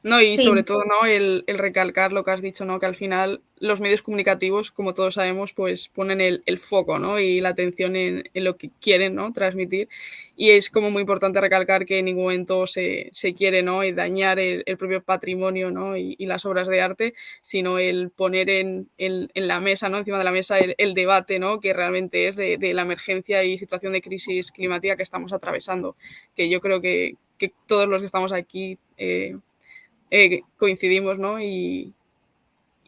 No, y Sí. sobre todo, ¿no?, el recalcar lo que has dicho, ¿no?, que al final los medios comunicativos, como todos sabemos, pues ponen el foco, ¿no?, y la atención en lo que quieren, ¿no?, transmitir. Y es como muy importante recalcar que en ningún momento se quiere, ¿no?, dañar el propio patrimonio, ¿no?, y las obras de arte, sino el poner en la mesa, ¿no?, encima de la mesa el debate, ¿no?, que realmente es de la emergencia y situación de crisis climática que estamos atravesando, que yo creo que que todos los que estamos aquí coincidimos, ¿no? Y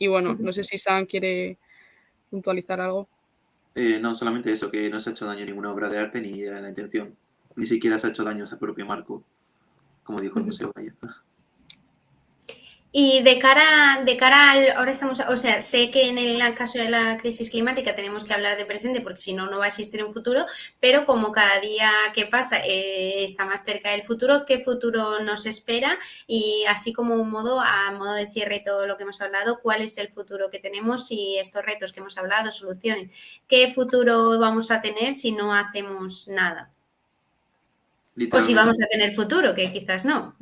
bueno, no sé si Sam quiere puntualizar algo. No, solamente eso, que no se ha hecho daño a ninguna obra de arte ni era la intención. Ni siquiera se ha hecho daño a ese propio marco, como dijo el museo. Vaya. Y de cara al, ahora estamos, o sea, sé que en el caso de la crisis climática tenemos que hablar de presente porque si no, no va a existir un futuro, pero como cada día que pasa está más cerca del futuro, ¿qué futuro nos espera? Y así como a modo de cierre todo lo que hemos hablado, ¿cuál es el futuro que tenemos y estos retos que hemos hablado, soluciones? ¿Qué futuro vamos a tener si no hacemos nada? O si vamos a tener futuro, que quizás no.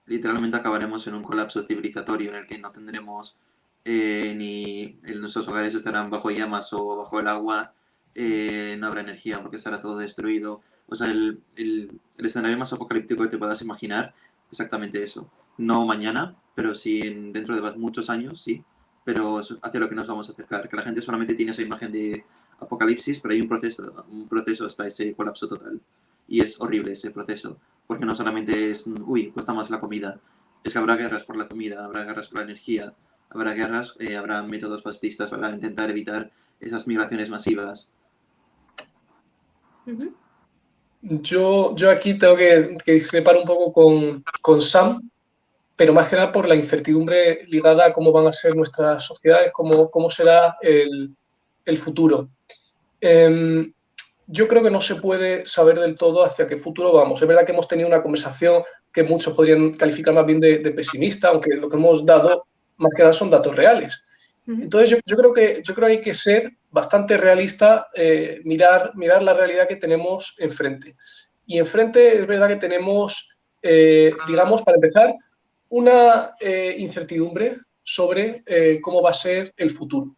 Literalmente acabaremos en un colapso civilizatorio en el que no tendremos nuestros hogares estarán bajo llamas o bajo el agua, no habrá energía porque estará todo destruido. O sea, el escenario más apocalíptico que te puedas imaginar, exactamente eso. No mañana, pero sí dentro de muchos años, sí, pero hacia lo que nos vamos a acercar. Que la gente solamente tiene esa imagen de apocalipsis, pero hay un proceso hasta ese colapso total. Y es horrible ese proceso. Porque no solamente es, cuesta más la comida, es que habrá guerras por la comida, habrá guerras por la energía, habrá guerras, habrá métodos fascistas para intentar evitar esas migraciones masivas. Yo aquí tengo que discrepar un poco con Sam, pero más que nada por la incertidumbre ligada a cómo van a ser nuestras sociedades, cómo será el futuro. Yo creo que no se puede saber del todo hacia qué futuro vamos. Es verdad que hemos tenido una conversación que muchos podrían calificar más bien de pesimista, aunque lo que hemos dado más que nada son datos reales. Entonces yo creo que hay que ser bastante realista, mirar la realidad que tenemos enfrente. Y enfrente es verdad que tenemos, digamos, para empezar, una incertidumbre sobre cómo va a ser el futuro.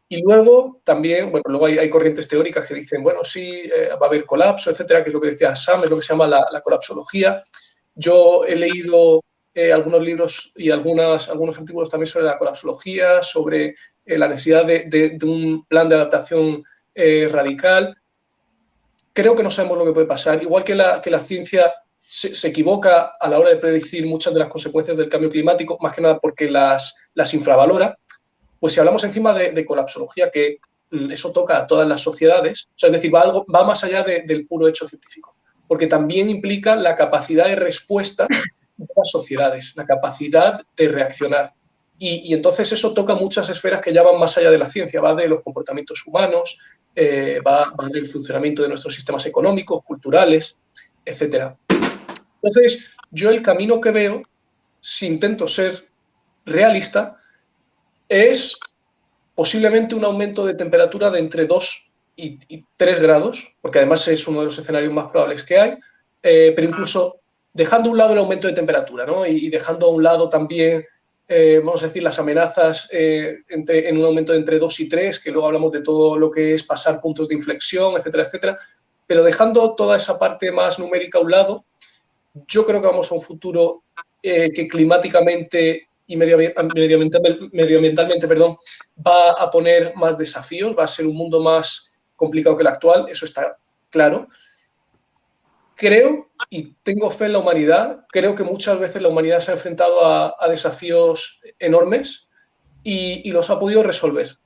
Y luego también, bueno, luego hay corrientes teóricas que dicen, bueno, sí, va a haber colapso, etcétera, que es lo que decía Sam, es lo que se llama la colapsología. Yo he leído algunos libros y algunos artículos también sobre la colapsología, sobre la necesidad de un plan de adaptación radical. Creo que no sabemos lo que puede pasar. Igual que la ciencia se equivoca a la hora de predecir muchas de las consecuencias del cambio climático, más que nada porque las infravalora. Pues si hablamos encima de colapsología, que eso toca a todas las sociedades, o sea, es decir, va más allá del puro hecho científico, porque también implica la capacidad de respuesta de las sociedades, la capacidad de reaccionar. Y entonces eso toca muchas esferas que ya van más allá de la ciencia, va de los comportamientos humanos, va del funcionamiento de nuestros sistemas económicos, culturales, etc. Entonces, yo el camino que veo, si intento ser realista, es posiblemente un aumento de temperatura de entre 2 y 3 grados, porque además es uno de los escenarios más probables que hay, pero incluso dejando a un lado el aumento de temperatura, ¿no? y dejando a un lado también, vamos a decir, las amenazas en un aumento de entre 2 y 3, que luego hablamos de todo lo que es pasar puntos de inflexión, etcétera, etcétera, pero dejando toda esa parte más numérica a un lado, yo creo que vamos a un futuro que climáticamente y medioambientalmente, va a poner más desafíos, va a ser un mundo más complicado que el actual, eso está claro. Creo, y tengo fe en la humanidad, creo que muchas veces la humanidad se ha enfrentado a desafíos enormes y los ha podido resolver.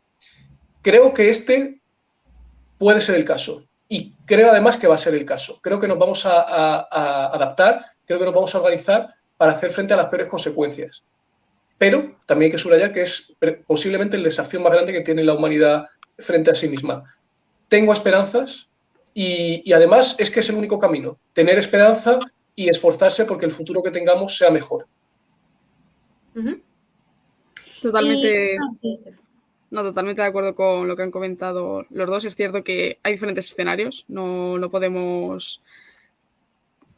Creo que este puede ser el caso y creo además que va a ser el caso. Creo que nos vamos a adaptar, creo que nos vamos a organizar para hacer frente a las peores consecuencias. Pero también hay que subrayar que es posiblemente el desafío más grande que tiene la humanidad frente a sí misma. Tengo esperanzas y además es que es el único camino, tener esperanza y esforzarse porque el futuro que tengamos sea mejor. Totalmente, totalmente de acuerdo con lo que han comentado los dos. Es cierto que hay diferentes escenarios, no podemos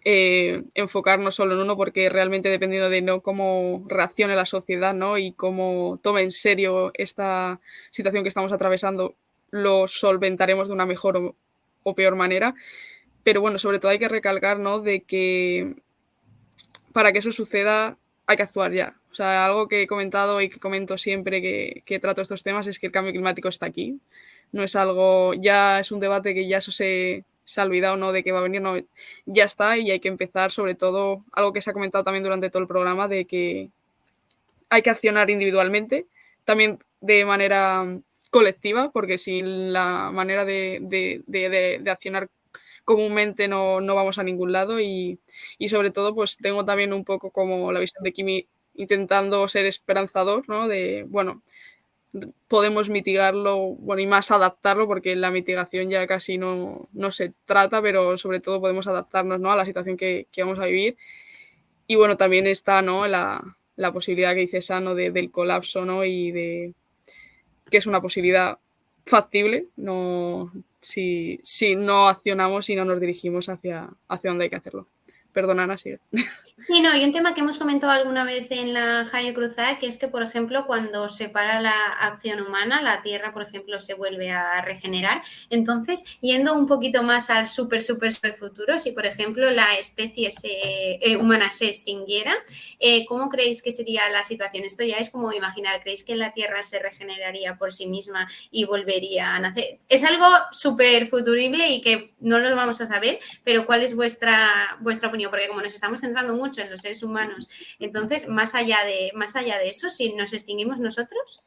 enfocarnos solo en uno porque realmente dependiendo de cómo reaccione la sociedad, ¿no? Y cómo tome en serio esta situación que estamos atravesando, lo solventaremos de una mejor o peor manera. Pero bueno, sobre todo hay que recalcar, ¿no? De que para que eso suceda hay que actuar ya. O sea, algo que he comentado y que comento siempre que trato estos temas es que el cambio climático está aquí. No es algo, ya es un debate que ya eso se se ha olvidado, ¿no?, de que va a venir, no, ya está, y hay que empezar, sobre todo, algo que se ha comentado también durante todo el programa, de que hay que accionar individualmente, también de manera colectiva, porque sin la manera de accionar comúnmente no vamos a ningún lado, y sobre todo pues tengo también un poco como la visión de Kimi intentando ser esperanzador, ¿no?, de, bueno, podemos mitigarlo, bueno, y más adaptarlo, porque la mitigación ya casi no se trata, pero sobre todo podemos adaptarnos, ¿no?, a la situación que vamos a vivir. Y bueno, también está, ¿no?, la posibilidad que dice Sano del colapso, ¿no?, y de que es una posibilidad factible, no, si no accionamos y no nos dirigimos hacia donde hay que hacerlo. Perdona, Ana, sigue. Sí, no, y un tema que hemos comentado alguna vez en la Jaime Cruzada, que es que, por ejemplo, cuando se para la acción humana, la Tierra, por ejemplo, se vuelve a regenerar. Entonces, yendo un poquito más al súper futuro, si, por ejemplo, la especie humana se extinguiera, ¿cómo creéis que sería la situación? Esto ya es como imaginar, ¿creéis que la Tierra se regeneraría por sí misma y volvería a nacer? Es algo súper futurible y que no lo vamos a saber, pero ¿cuál es vuestra opinión? Porque como nos estamos centrando mucho en los seres humanos, entonces, más allá de eso, si nos extinguimos nosotros.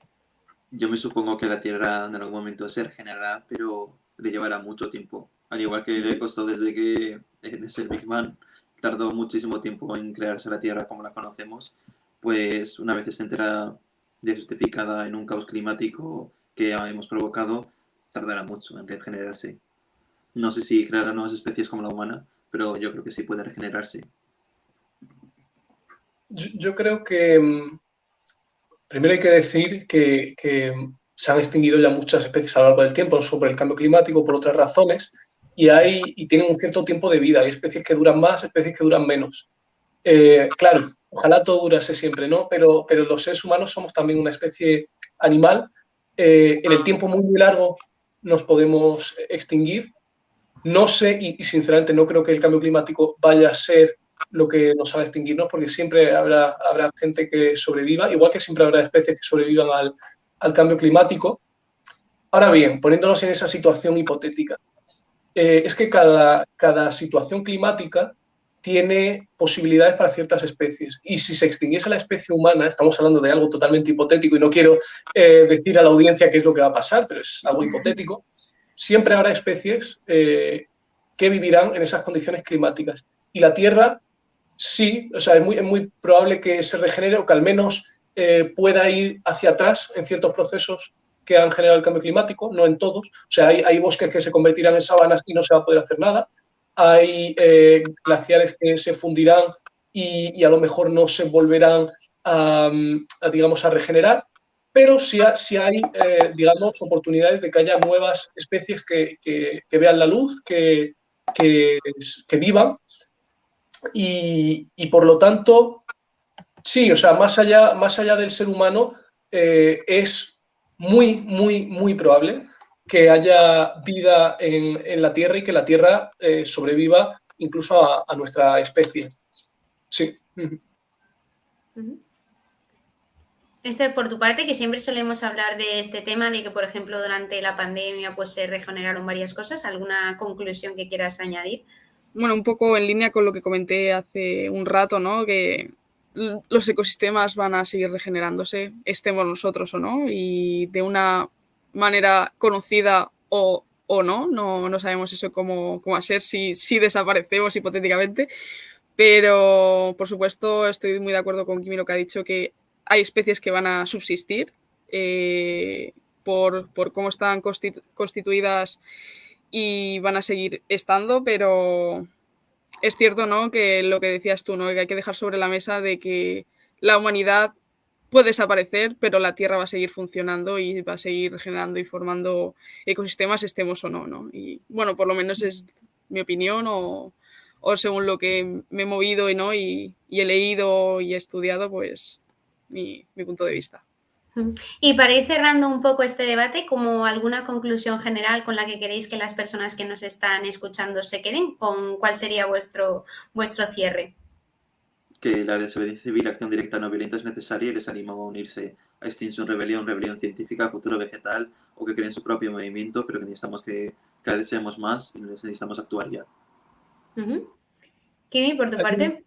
Yo me supongo que la Tierra en algún momento se regenerará, pero le llevará mucho tiempo. Al igual que le costó desde el Big Bang, tardó muchísimo tiempo en crearse la Tierra como la conocemos, pues una vez esté entera justificada en un caos climático que ya hemos provocado, tardará mucho en regenerarse. No sé si creará nuevas especies como la humana, pero yo creo que sí puede regenerarse. Yo creo que primero hay que decir que se han extinguido ya muchas especies a lo largo del tiempo, no solo por el cambio climático, por otras razones, y tienen un cierto tiempo de vida. Hay especies que duran más, especies que duran menos. Claro, ojalá todo durase siempre, ¿no? Pero los seres humanos somos también una especie animal. En el tiempo muy, muy largo nos podemos extinguir. No sé, y sinceramente no creo que el cambio climático vaya a ser lo que nos haga extinguirnos, porque siempre habrá gente que sobreviva, igual que siempre habrá especies que sobrevivan al cambio climático. Ahora bien, poniéndonos en esa situación hipotética, es que cada situación climática tiene posibilidades para ciertas especies. Y si se extinguiese la especie humana, estamos hablando de algo totalmente hipotético y no quiero decir a la audiencia qué es lo que va a pasar, pero es algo hipotético, siempre habrá especies que vivirán en esas condiciones climáticas. Y la Tierra sí, o sea, es muy probable que se regenere o que al menos pueda ir hacia atrás en ciertos procesos que han generado el cambio climático, no en todos. O sea, hay bosques que se convertirán en sabanas y no se va a poder hacer nada. Hay glaciares que se fundirán y a lo mejor no se volverán digamos, a regenerar. Pero sí hay, digamos, oportunidades de que haya nuevas especies que vean la luz, que vivan. Y por lo tanto, sí, o sea, más allá del ser humano, es muy probable que haya vida en la Tierra y que la Tierra sobreviva incluso a nuestra especie. Sí. Por tu parte, que siempre solemos hablar de este tema, de que, por ejemplo, durante la pandemia pues se regeneraron varias cosas. ¿Alguna conclusión que quieras añadir? Bueno, un poco en línea con lo que comenté hace un rato, ¿no? Que los ecosistemas van a seguir regenerándose, estemos nosotros o no, y de una manera conocida o no sabemos eso cómo va a ser si desaparecemos hipotéticamente, pero por supuesto estoy muy de acuerdo con Kimi lo que ha dicho, que hay especies que van a subsistir por cómo están constituidas y van a seguir estando, pero es cierto, ¿no?, que lo que decías tú, ¿no?, que hay que dejar sobre la mesa de que la humanidad puede desaparecer, pero la Tierra va a seguir funcionando y va a seguir generando y formando ecosistemas, estemos o no, ¿no? Y bueno, por lo menos es mi opinión o según lo que me he movido y he leído y he estudiado, pues mi punto de vista. Y para ir cerrando un poco este debate, ¿como alguna conclusión general con la que queréis que las personas que nos están escuchando se queden? ¿Cuál sería vuestro cierre? Que la desobediencia civil, acción directa no violenta es necesaria y les animo a unirse a Extinction Rebellion, Rebelión Científica, Futuro Vegetal, o que creen su propio movimiento, pero que necesitamos que cada vez seamos más y necesitamos actuar ya. Kimi, por tu parte.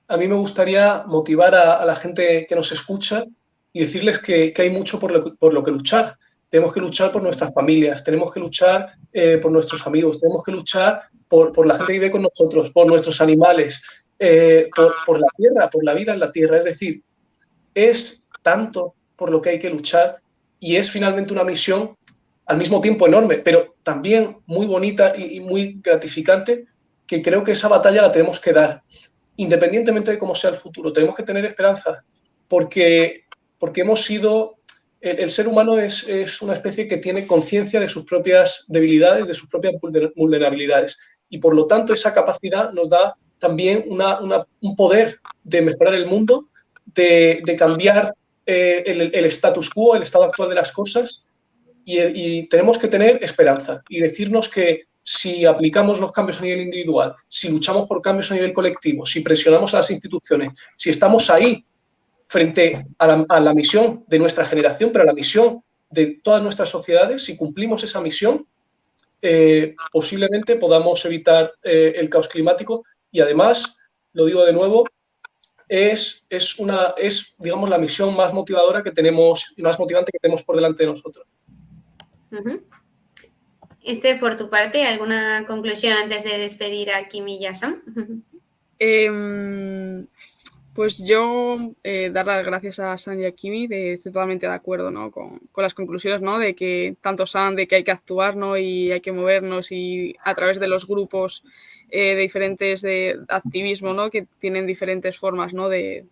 A mí me gustaría motivar a la gente que nos escucha y decirles que hay mucho por lo que luchar. Tenemos que luchar por nuestras familias, tenemos que luchar por nuestros amigos, tenemos que luchar por la gente que vive con nosotros, por nuestros animales, por la tierra, por la vida en la tierra. Es decir, es tanto por lo que hay que luchar y es finalmente una misión al mismo tiempo enorme, pero también muy bonita y muy gratificante, que creo que esa batalla la tenemos que dar, independientemente de cómo sea el futuro. Tenemos que tener esperanza, porque hemos sido... El ser humano es una especie que tiene conciencia de sus propias debilidades, de sus propias vulnerabilidades, y por lo tanto esa capacidad nos da también un poder de mejorar el mundo, de cambiar el status quo, el estado actual de las cosas, y tenemos que tener esperanza y decirnos que si aplicamos los cambios a nivel individual, si luchamos por cambios a nivel colectivo, si presionamos a las instituciones, si estamos ahí frente a la misión de nuestra generación, pero a la misión de todas nuestras sociedades, si cumplimos esa misión, posiblemente podamos evitar el caos climático y además, lo digo de nuevo, es digamos, la misión más motivadora que tenemos y más motivante que tenemos por delante de nosotros. Por tu parte, ¿alguna conclusión antes de despedir a Kimi y a Sam? Pues yo dar las gracias a Sam y a Kimi, estoy totalmente de acuerdo, ¿no? con las conclusiones, ¿no? De que tanto Sam, de que hay que actuar, ¿no? Y hay que movernos y a través de los grupos de diferentes de activismo, ¿no? Que tienen diferentes formas, ¿no? de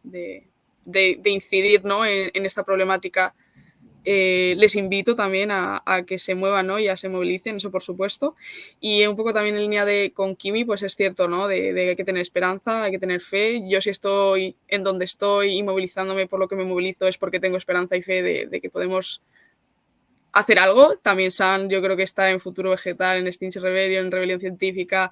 incidir, ¿no? en esta problemática. Les invito también a que se muevan, ¿no? Y a se movilicen, eso por supuesto. Y un poco también en línea con Kimi, pues es cierto, ¿no? De que hay que tener esperanza, hay que tener fe. Yo si estoy en donde estoy y movilizándome por lo que me movilizo es porque tengo esperanza y fe de que podemos hacer algo. También Sam, yo creo que está en Futuro Vegetal, en Extinction Rebellion, en Rebelión Científica,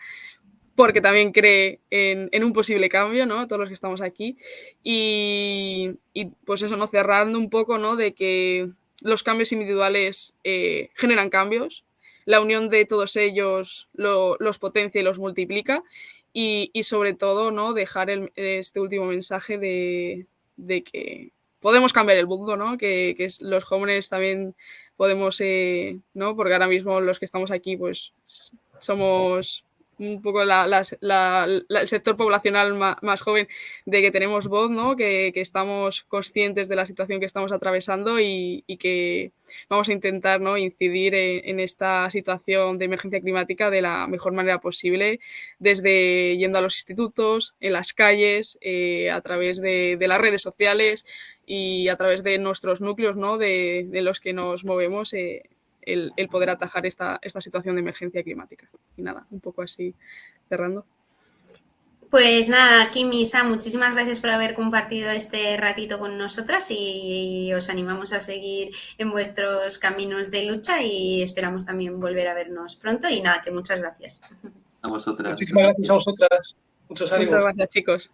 porque también cree en un posible cambio, ¿no? Todos los que estamos aquí. Y pues eso, ¿no? Cerrando un poco, ¿no? De que los cambios individuales generan cambios, la unión de todos ellos los potencia y los multiplica y sobre todo, ¿no? Dejar este último mensaje de que podemos cambiar el mundo, ¿no? Que los jóvenes también podemos, ¿no? Porque ahora mismo los que estamos aquí pues somos un poco el sector poblacional más joven, de que tenemos voz, ¿no? Que estamos conscientes de la situación que estamos atravesando y que vamos a intentar, ¿no? Incidir en esta situación de emergencia climática de la mejor manera posible, desde yendo a los institutos, en las calles, a través de las redes sociales y a través de nuestros núcleos, ¿no? de los que nos movemos, el poder atajar esta situación de emergencia climática. Y nada, un poco así cerrando. Pues nada, Kimi y Sam, muchísimas gracias por haber compartido este ratito con nosotras y os animamos a seguir en vuestros caminos de lucha y esperamos también volver a vernos pronto y nada, que muchas gracias. A vosotras. Muchísimas gracias a vosotras. Muchos ánimos. Muchas gracias, chicos.